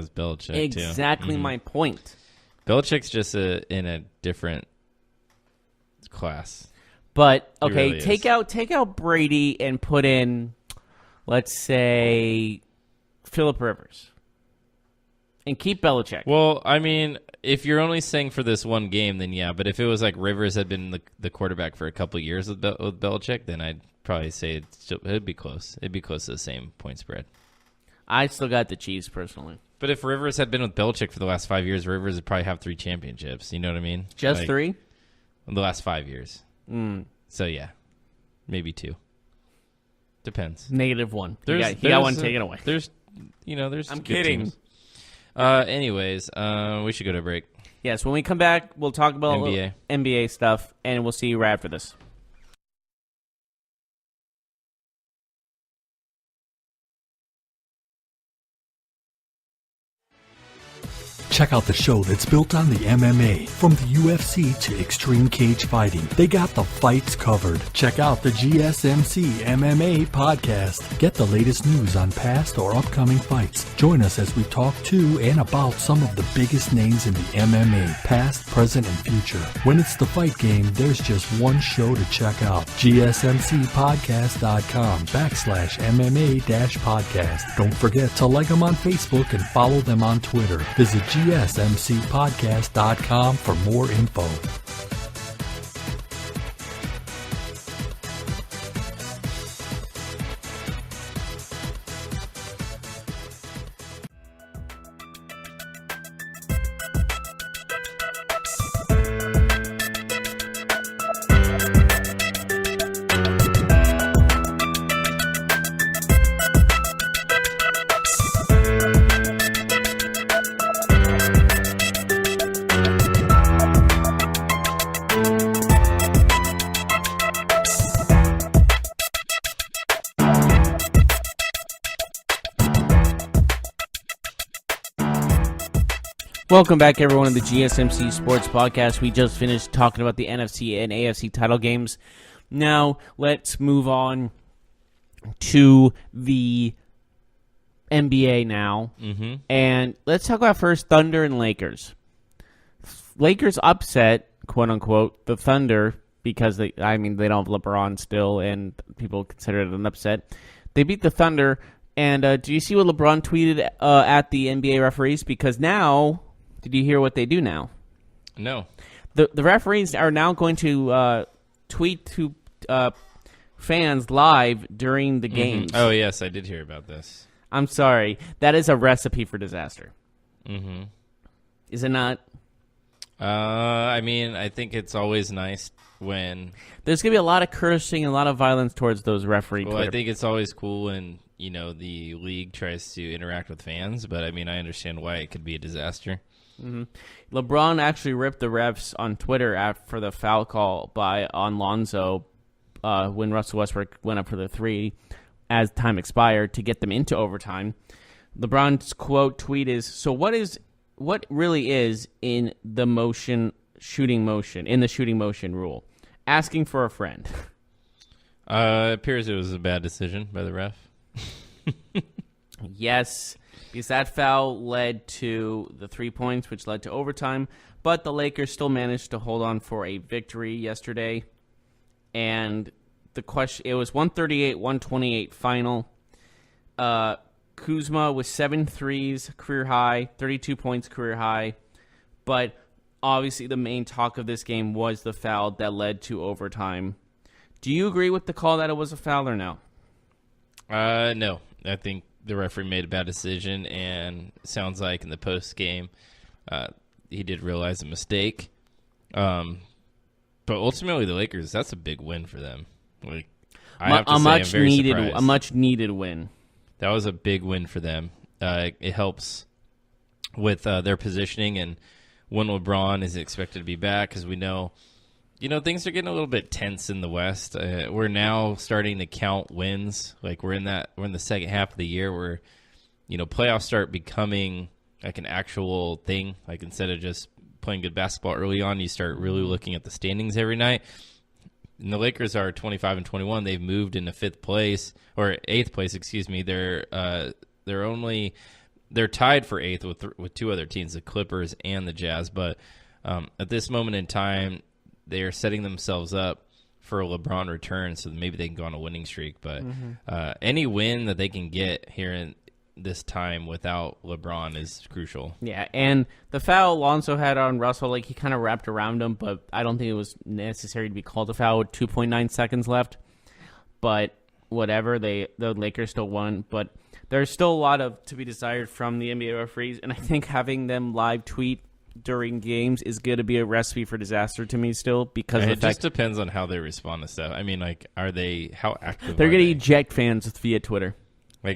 Belichick exactly too. my point. Belichick's just in a different class. But okay, really take out Brady and put in, let's say, Phillip Rivers, and keep Belichick. Well, I mean, if you're only saying for this one game, then yeah. But if it was like Rivers had been the quarterback for a couple of years with Belichick, then I'd probably say it'd be close. It'd be close to the same point spread. I still got the Chiefs personally. But if Rivers had been with Belichick for the last 5 years, Rivers would probably have 3 championships. You know what I mean? Just 3? In the last 5 years. So, yeah. Maybe 2. Depends. -1. He got one taken away. I'm kidding. Teams. Anyways, we should go to a break. Yes, when we come back, we'll talk about NBA stuff, and we'll see you right after this. Check out the show that's built on the MMA, from the UFC to extreme cage fighting. They got the fights covered. Check out the GSMC MMA podcast. Get the latest news on past or upcoming fights. Join us as we talk to and about some of the biggest names in the MMA, past, present, and future. When it's the fight game, there's just one show to check out. GSMCpodcast.com/MMA-podcast. Don't forget to like them on Facebook and follow them on Twitter. Visit GSMCpodcast.com for more info. Welcome back, everyone, to the GSMC Sports Podcast. We just finished talking about the NFC and AFC title games. Now, let's move on to the NBA now. Mm-hmm. And let's talk about first Thunder and Lakers. Lakers upset, quote-unquote, the Thunder because, they don't have LeBron still, and people consider it an upset. They beat the Thunder, and do you see what LeBron tweeted at the NBA referees? Because now... Did you hear what they do now? No. The referees are now going to tweet to fans live during the games. Oh, yes, I did hear about this. I'm sorry. That is a recipe for disaster. Mm-hmm. Is it not? I think it's always nice when... There's going to be a lot of cursing and a lot of violence towards those referees. Well, I think it's always cool when, the league tries to interact with fans, but, I understand why it could be a disaster. Mm-hmm. LeBron actually ripped the refs on Twitter for the foul call on Lonzo when Russell Westbrook went up for the three as time expired to get them into overtime. LeBron's quote tweet is, "So what really is in the shooting motion rule? Asking for a friend." It appears it was a bad decision by the ref. Yes. Because that foul led to the 3 points, which led to overtime. But the Lakers still managed to hold on for a victory yesterday. And it was 138-128 final. Kuzma with 7 threes, career high, 32 points, career high. But obviously the main talk of this game was the foul that led to overtime. Do you agree with the call that it was a foul or no? No. I think the referee made a bad decision, and it sounds like in the post game, he did realize a mistake. But ultimately, the Lakers, that's a big win for them. A much needed win. That was a big win for them. It helps with their positioning, and when LeBron is expected to be back, because we know, things are getting a little bit tense in the West. We're now starting to count wins. We're in the second half of the year where, playoffs start becoming like an actual thing. Instead of just playing good basketball early on, you start really looking at the standings every night. And the Lakers are 25-21. They've moved into 8th place. Excuse me. They're tied for 8th with 2 other teams, the Clippers and the Jazz. But at this moment in time, they are setting themselves up for a LeBron return, so maybe they can go on a winning streak. But any win that they can get here in this time without LeBron is crucial. Yeah, and the foul Lonzo had on Russell, he kind of wrapped around him, but I don't think it was necessary to be called a foul with 2.9 seconds left. But whatever, the Lakers still won. But there's still a lot to be desired from the NBA referees, and I think having them live tweet during games is going to be a recipe for disaster to me still, because it just depends on how they respond to stuff. How active they're going to eject fans via Twitter.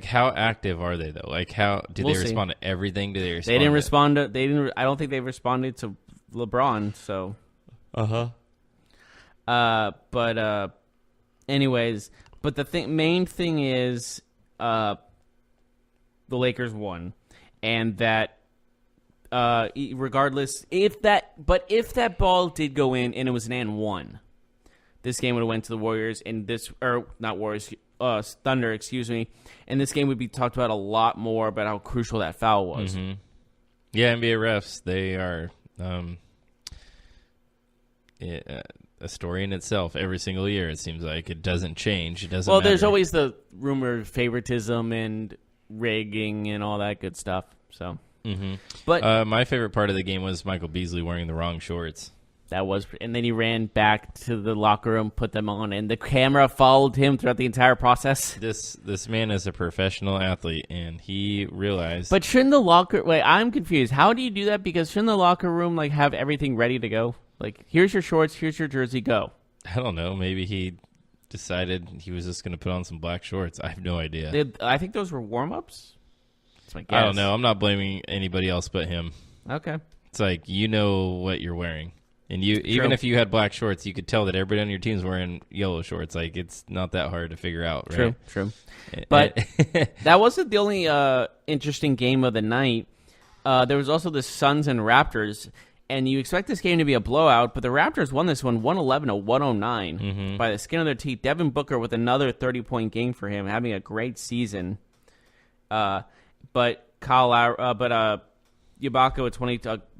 How active are they though? How do they respond to everything? Do they respond? They didn't respond to. They didn't. I don't think they responded to LeBron. So. Anyways, but the main thing is, the Lakers won, and that regardless, if that ball did go in and it was an and one, this game would have went to the Warriors, and Thunder, excuse me, and this game would be talked about a lot more about how crucial that foul was. Mm-hmm. Yeah, NBA refs, they are a story in itself every single year. It seems like it doesn't change. It doesn't. Well, there's always the rumor of favoritism and rigging and all that good stuff. So, but my favorite part of the game was Michael Beasley wearing the wrong shorts. And then he ran back to the locker room, put them on, and the camera followed him throughout the entire process. This man is a professional athlete, and he realized. But shouldn't wait, I'm confused. How do you do that? Because shouldn't the locker room have everything ready to go? Like, here's your shorts, here's your jersey, go. I don't know. Maybe he decided he was just going to put on some black shorts. I have no idea. I think those were warm-ups. That's my guess. I don't know. I'm not blaming anybody else but him. Okay. It's like, you know what you're wearing. And even if you had black shorts, you could tell that everybody on your team's wearing yellow shorts. Like, it's not that hard to figure out, right? True. But that wasn't the only interesting game of the night. There was also the Suns and Raptors, and you expect this game to be a blowout, but the Raptors won this one 111-109 by the skin of their teeth. Devin Booker with another 30-point game for him, having a great season. But Ibaka with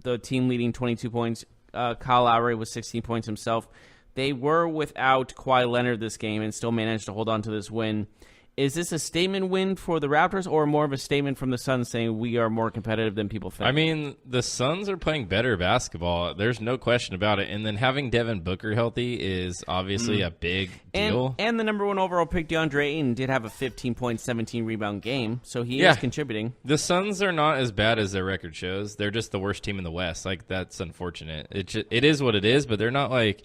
the team leading 22 points. Kyle Lowry with 16 points himself. They were without Kawhi Leonard this game and still managed to hold on to this win. Is this a statement win for the Raptors or more of a statement from the Suns saying we are more competitive than people think? I mean, the Suns are playing better basketball. There's no question about it. And then having Devin Booker healthy is obviously a big deal. And the number one overall pick, DeAndre Ayton, did have a 15-point, 17-rebound game, so he is contributing. The Suns are not as bad as their record shows. They're just the worst team in the West. Like, that's unfortunate. It is what it is, but they're not like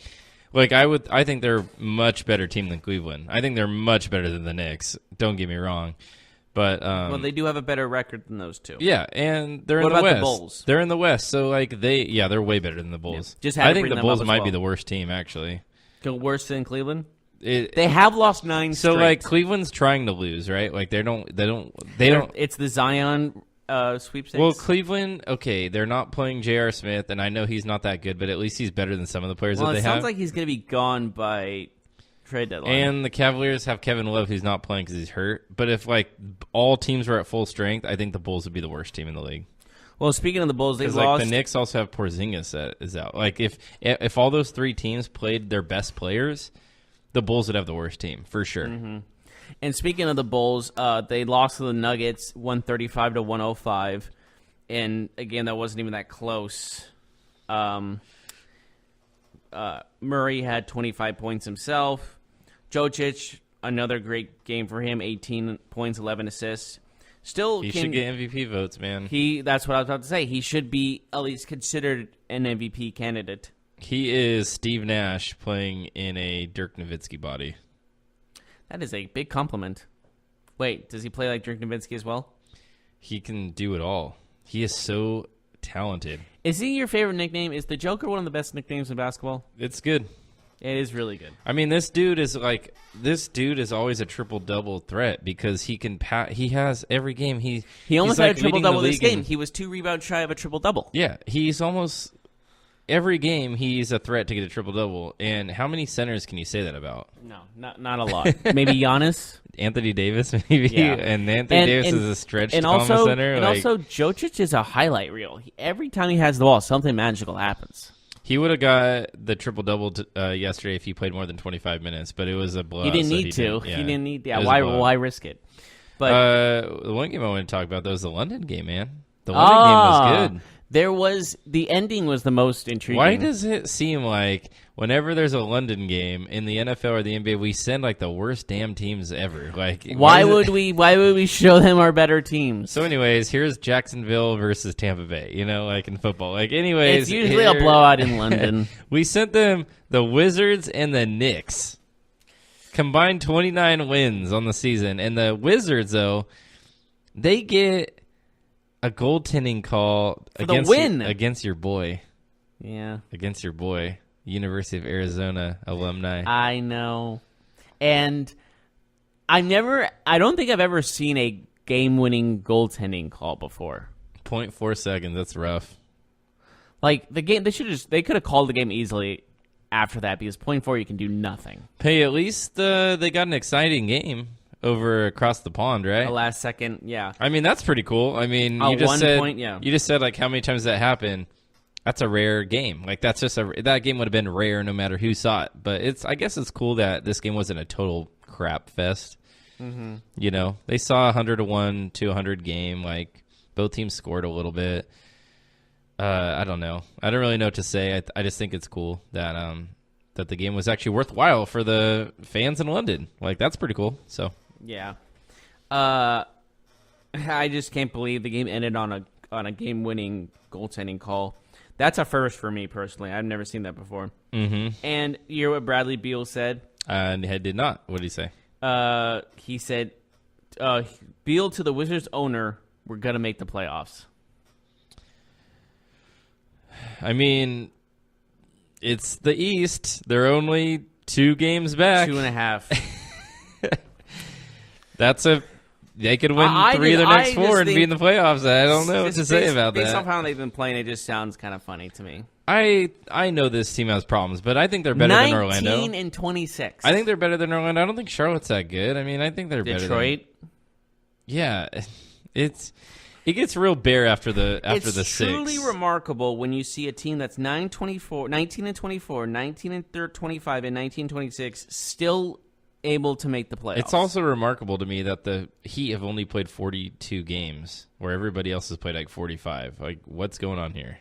I think they're a much better team than Cleveland. I think they're much better than the Knicks. Don't get me wrong. But well, they do have a better record than those two. Yeah, and they're in the West. What about the Bulls? They're in the West, so they're way better than the Bulls. Yeah. I think the Bulls might be the worst team, actually. Worse than Cleveland? They have lost 9 straight. So like Cleveland's trying to lose, right? Like they don't. It's the Zion sweepstakes. Well, Cleveland, okay, they're not playing J.R. Smith, and I know he's not that good, but at least he's better than some of the players that they have. It sounds like he's going to be gone by trade deadline. And the Cavaliers have Kevin Love, who's not playing because he's hurt. But if all teams were at full strength, I think the Bulls would be the worst team in the league. Well, speaking of the Bulls, they've lost. The Knicks also have Porzingis that is out. Like if all those three teams played their best players, the Bulls would have the worst team for sure. Mm-hmm. And speaking of the Bulls, they lost to the Nuggets 135-105, and again, that wasn't even that close. Murray had 25 points himself. Jokic, another great game for him, 18 points, 11 assists. He should get MVP votes, man. That's what I was about to say. He should be at least considered an MVP candidate. He is Steve Nash playing in a Dirk Nowitzki body. That is a big compliment. Wait, does he play like Dirk Nowitzki as well? He can do it all. He is so talented. Is he your favorite nickname? Is the Joker one of the best nicknames in basketball? It's good. It is really good. I mean, this dude is always a triple-double threat because he can he has every game. He almost had a triple-double this game. He was 2 rebounds shy of a triple-double. Yeah, he's almost every game he's a threat to get a triple-double. And how many centers can you say that about? No, not a lot. Maybe Giannis? Anthony Davis, maybe. Yeah. And Anthony Davis is a stretched comma center. And also, Jokic is a highlight reel. Every time he has the ball, something magical happens. He would have got the triple-double yesterday if he played more than 25 minutes, but it was a blowout. He didn't need to. He didn't need. Yeah, why risk it? But the one game I want to talk about, though, is the London game, man. The London game was good. The ending was the most intriguing. Why does it seem like whenever there's a London game in the NFL or the NBA, we send like the worst damn teams ever? Like, why would we show them our better teams? So, anyways, here's Jacksonville versus Tampa Bay. Like in football. Like, anyways, it's usually a blowout in London. We sent them the Wizards and the Knicks. Combined 29 wins on the season, and the Wizards though, they get a goaltending call against your boy. Yeah. Against your boy, University of Arizona alumni. I know. And I don't think I've ever seen a game-winning goaltending call before. 0.4 seconds. That's rough. Like the game, they could have called the game easily after that because 0.4 you can do nothing. Hey, at least they got an exciting game over across the pond, right? A last second, yeah. I mean, that's pretty cool. I mean, A you just 1 said point, yeah. you just said like how many times that happened. That's a rare game. Like that's just that game would have been rare no matter who saw it. But I guess it's cool that this game wasn't a total crap fest. Mm-hmm. You know, they saw 100-1 to 100 game. Like both teams scored a little bit. I don't know. I don't really know what to say. I just think it's cool that that the game was actually worthwhile for the fans in London. Like that's pretty cool. So yeah, I just can't believe the game ended on a game-winning goaltending call. That's a first for me personally. I've never seen that before. Mm-hmm. And you hear what Bradley Beal said? I did not. What did he say? He said, Beal to the Wizards owner, we're going to make the playoffs. I mean, it's the East. They're only 2 games back. 2.5. They could win 3 of their next 4 and be in the playoffs. I don't know what to say about that. Based on how they've been playing, it just sounds kind of funny to me. I know this team has problems, but I think they're better than Orlando. 19 and 26. I think they're better than Orlando. I don't think Charlotte's that good. I mean, I think they're better than Detroit. Yeah, it gets real bare after the 6. It's truly remarkable when you see a team that's 19 and 24, 19 and 25, and 19 and 26 still able to make the playoffs. It's also remarkable to me that the Heat have only played 42 games, where everybody else has played like 45. Like, what's going on here?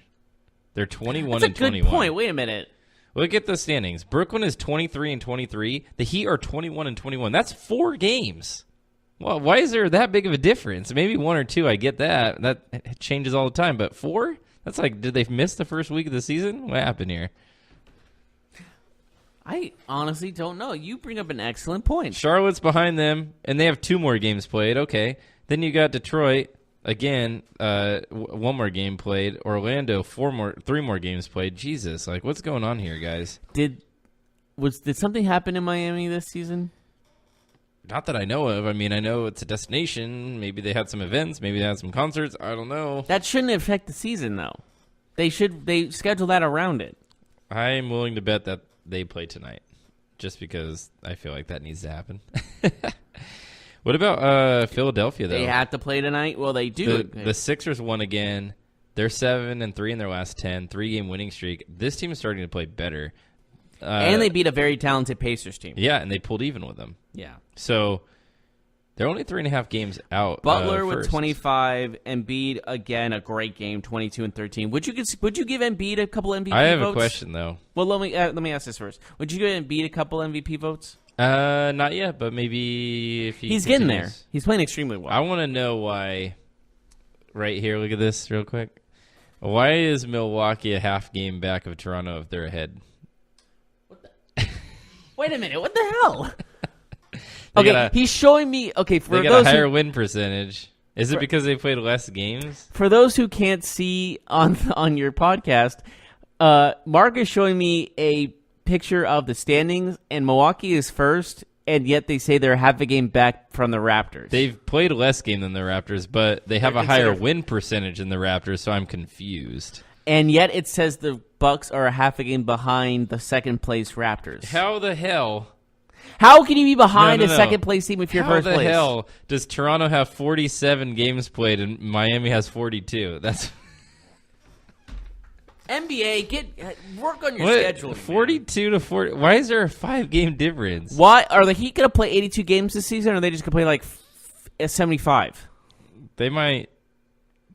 They're 21 and 21. That's a good point. Wait a minute. Look at the standings. Brooklyn is 23 and 23. The Heat are 21 and 21. That's 4 games. Well, why is there that big of a difference? Maybe 1 or 2, I get that. That changes all the time. But 4? That's like, did they miss the first week of the season? What happened here? I honestly don't know. You bring up an excellent point. Charlotte's behind them, and they have 2 more games played. Okay. Then you got Detroit, again, 1 more game played. Orlando, 3 more games played. Jesus, like, what's going on here, guys? Did something happen in Miami this season? Not that I know of. I mean, I know it's a destination. Maybe they had some events. Maybe they had some concerts. I don't know. That shouldn't affect the season, though. They schedule that around it. I'm willing to bet that they play tonight, just because I feel like that needs to happen. What about Philadelphia, though? They have to play tonight? Well, they do. The Sixers won again. They're 7-3 in their last 10, 3-game winning streak. This team is starting to play better. And they beat a very talented Pacers team. Yeah, and they pulled even with them. Yeah. So they're only 3.5 games out. Butler with first. 25, Embiid again a great game, 22 and 13. Would you give Embiid a couple MVP votes? I have a question though. Well, let me ask this first. Would you give Embiid a couple MVP votes? Not yet, but maybe if he's getting there. He's playing extremely well. I want to know why. Right here, look at this real quick. Why is Milwaukee a half game back of Toronto if they're ahead? Wait a minute, what the hell? Okay, he's showing me. Okay, for they got a higher win percentage. Is it because they played less games? For those who can't see on your podcast, Mark is showing me a picture of the standings, and Milwaukee is first, and yet they say they're half a game back from the Raptors. They've played less game than the Raptors, but they have a higher win percentage than the Raptors, so I'm confused. And yet it says the Bucks are a half a game behind the second place Raptors. How the hell? How can you be behind a second place team if you're first place? How the hell does Toronto have 47 games played and Miami has 42? That's NBA. Work on your schedule. 42 to 40. Why is there a 5-game difference? Why are the Heat going to play 82 games this season, or are they just going to play like 75? They might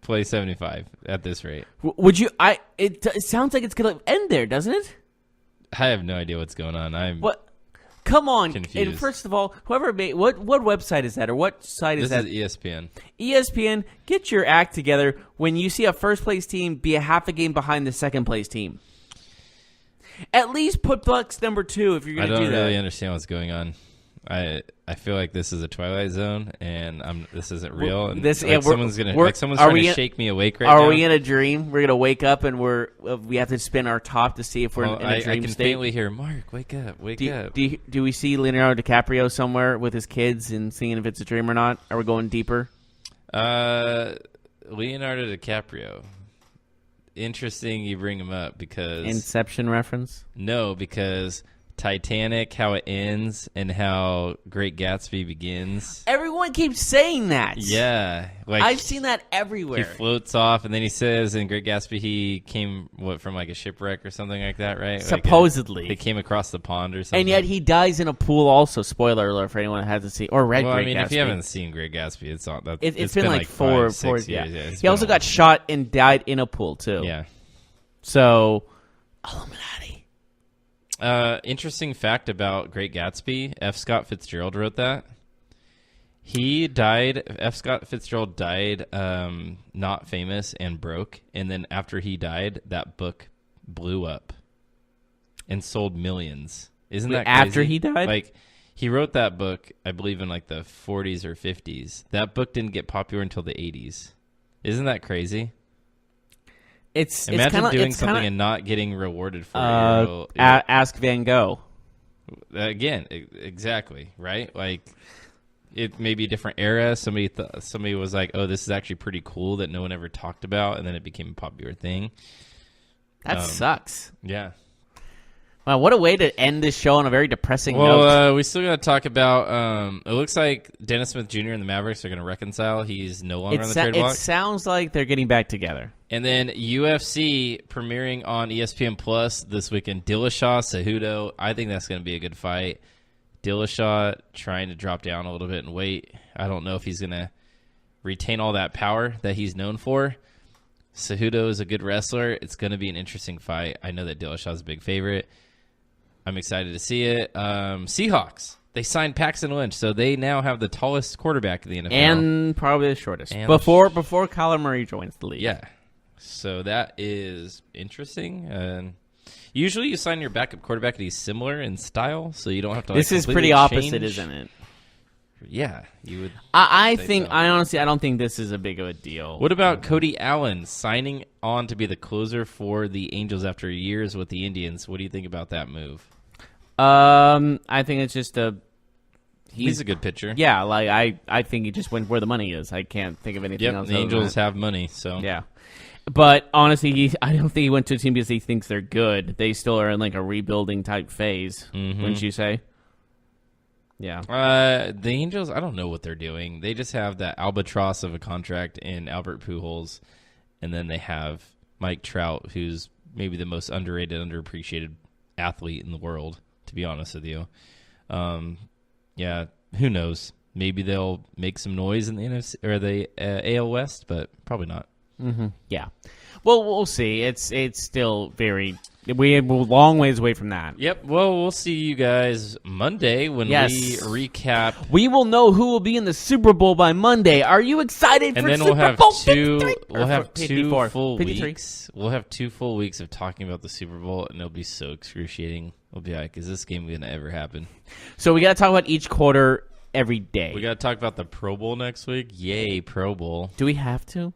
play 75 at this rate. Would you? It sounds like it's going to end there, doesn't it? I have no idea what's going on. What? Come on. Confused. And first of all, whoever made what website is that, or what site is that? This is ESPN. ESPN, get your act together when you see a first place team be a half a game behind the second place team. At least put Bucks number 2 if you're going to do that. I don't really understand what's going on. I feel like this is a Twilight Zone, and this isn't real. And someone's trying to shake me awake right now. Are we in a dream? We're gonna wake up and we have to spin our top to see if we're in a dream I can state. faintly hear, Mark, wake up, wake up. Do we see Leonardo DiCaprio somewhere with his kids and seeing if it's a dream or not? Are we going deeper? Leonardo DiCaprio. Interesting you bring him up because... Inception reference? No, because Titanic, how it ends, and how Great Gatsby begins. Everyone keeps saying that. Yeah. Like I've seen that everywhere. He floats off, and then he says in Great Gatsby he came, from like a shipwreck or something like that, right? Supposedly. They came across the pond or something. And yet he dies in a pool also. Spoiler alert for anyone that hasn't seen or read Great Gatsby. If you haven't seen Great Gatsby, it's not that. It's been like 6 years. Yeah. He also got shot and died in a pool, too. Yeah. So, Illuminati. Interesting fact about Great Gatsby. F. Scott Fitzgerald wrote that. He died. F. Scott Fitzgerald died not famous and broke. And then after he died, that book blew up and sold millions. Isn't that crazy? After he died? Like, he wrote that book, I believe, in like the 40s or 50s. That book didn't get popular until the 80s. Isn't that crazy? Imagine doing something and not getting rewarded for it. Ask Van Gogh. Again, exactly, right? Like, it may be a different era. Somebody was like, "Oh, this is actually pretty cool," that no one ever talked about, and then it became a popular thing. That sucks. Yeah. Wow, what a way to end this show on a very depressing note. Well, we still got to talk about. It looks like Dennis Smith Jr. and the Mavericks are going to reconcile. He's no longer on the trade block. It sounds like they're getting back together. And then UFC premiering on ESPN Plus this weekend. Dillashaw, Cejudo. I think that's going to be a good fight. Dillashaw trying to drop down a little bit in weight. I don't know if he's going to retain all that power that he's known for. Cejudo is a good wrestler. It's going to be an interesting fight. I know that Dillashaw's a big favorite. I'm excited to see it. Seahawks. They signed Paxton Lynch, so they now have the tallest quarterback in the NFL. And probably the shortest. Before Kyler Murray joins the league. Yeah. So that is interesting. Usually you sign your backup quarterback and he's similar in style, so you don't have to This is pretty opposite, isn't it? Yeah, you would. I don't think this is a big of a deal. What about Cody Allen signing on to be the closer for the Angels after years with the Indians? What do you think about that move? I think it's just he's a good pitcher. Yeah, like I think he just went where the money is. I can't think of anything else. The Angels have money, so yeah. But honestly, I don't think he went to a team because he thinks they're good. They still are in like a rebuilding type phase, wouldn't you say? Yeah. The Angels, I don't know what they're doing. They just have that albatross of a contract in Albert Pujols, and then they have Mike Trout, who's maybe the most underrated, underappreciated athlete in the world, to be honest with you. Yeah, who knows? Maybe they'll make some noise in the NFC or the AL West, but probably not. Mm-hmm. Yeah. Well, we'll see. It's still very. We're a long ways away from that. Yep. Well, we'll see you guys Monday when we recap. We will know who will be in the Super Bowl by Monday. Are you excited for Super Bowl 53? We'll have 2 full weeks. We'll have 2 full weeks of talking about the Super Bowl, and it'll be so excruciating. We'll be like, is this game going to ever happen? So we got to talk about each quarter every day. We got to talk about the Pro Bowl next week. Yay, Pro Bowl. Do we have to?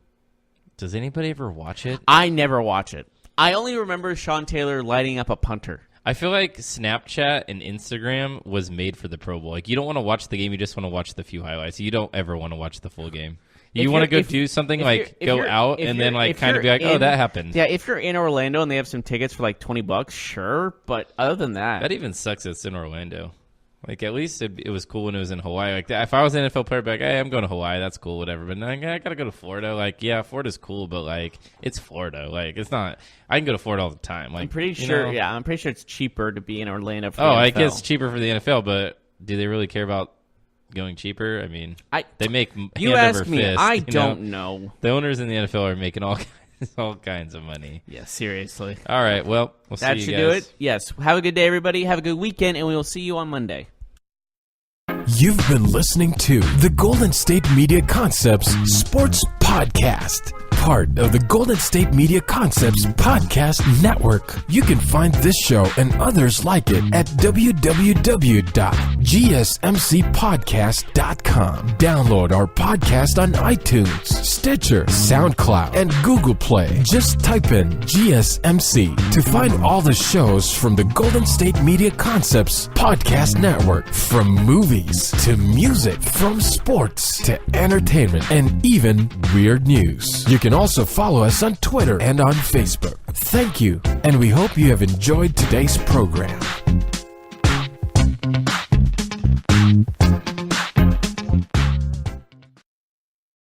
Does anybody ever watch it? I never watch it. I only remember Sean Taylor lighting up a punter. I feel like Snapchat and Instagram was made for the Pro Bowl. Like, you don't want to watch the game. You just want to watch the few highlights. You don't ever want to watch the full game. You want to go do something like go out and then like kind of be like, oh, that happened. Yeah, if you're in Orlando and they have some tickets for like $20, sure. But other than that. That even sucks it's in Orlando. Like, at least it was cool when it was in Hawaii. Like, if I was an NFL player, I'd be like, hey, I'm going to Hawaii. That's cool, whatever. But I got to go to Florida. Like, yeah, Florida's cool, but, like, it's Florida. Like, it's not – I can go to Florida all the time. Like, I'm pretty sure it's cheaper to be in Orlando for the NFL. Like, it's cheaper for the NFL, but do they really care about going cheaper? I mean, they make you ask me. Fist, I don't know. The owners in the NFL are making all kinds of money. Yeah, seriously. All right, well, we'll see you guys. That should do it. Yes. Have a good day, everybody. Have a good weekend, and we will see you on Monday. You've been listening to the Golden State Media Concepts Sports Podcast. part of the Golden State Media Concepts Podcast Network. You can find this show and others like it at www.gsmcpodcast.com. Download our podcast on iTunes, Stitcher, SoundCloud, and Google Play. Just type in GSMC to find all the shows from the Golden State Media Concepts Podcast Network. From movies to music, from sports to entertainment, and even weird news. You can also follow us on Twitter and on Facebook. Thank you, and we hope you have enjoyed today's program.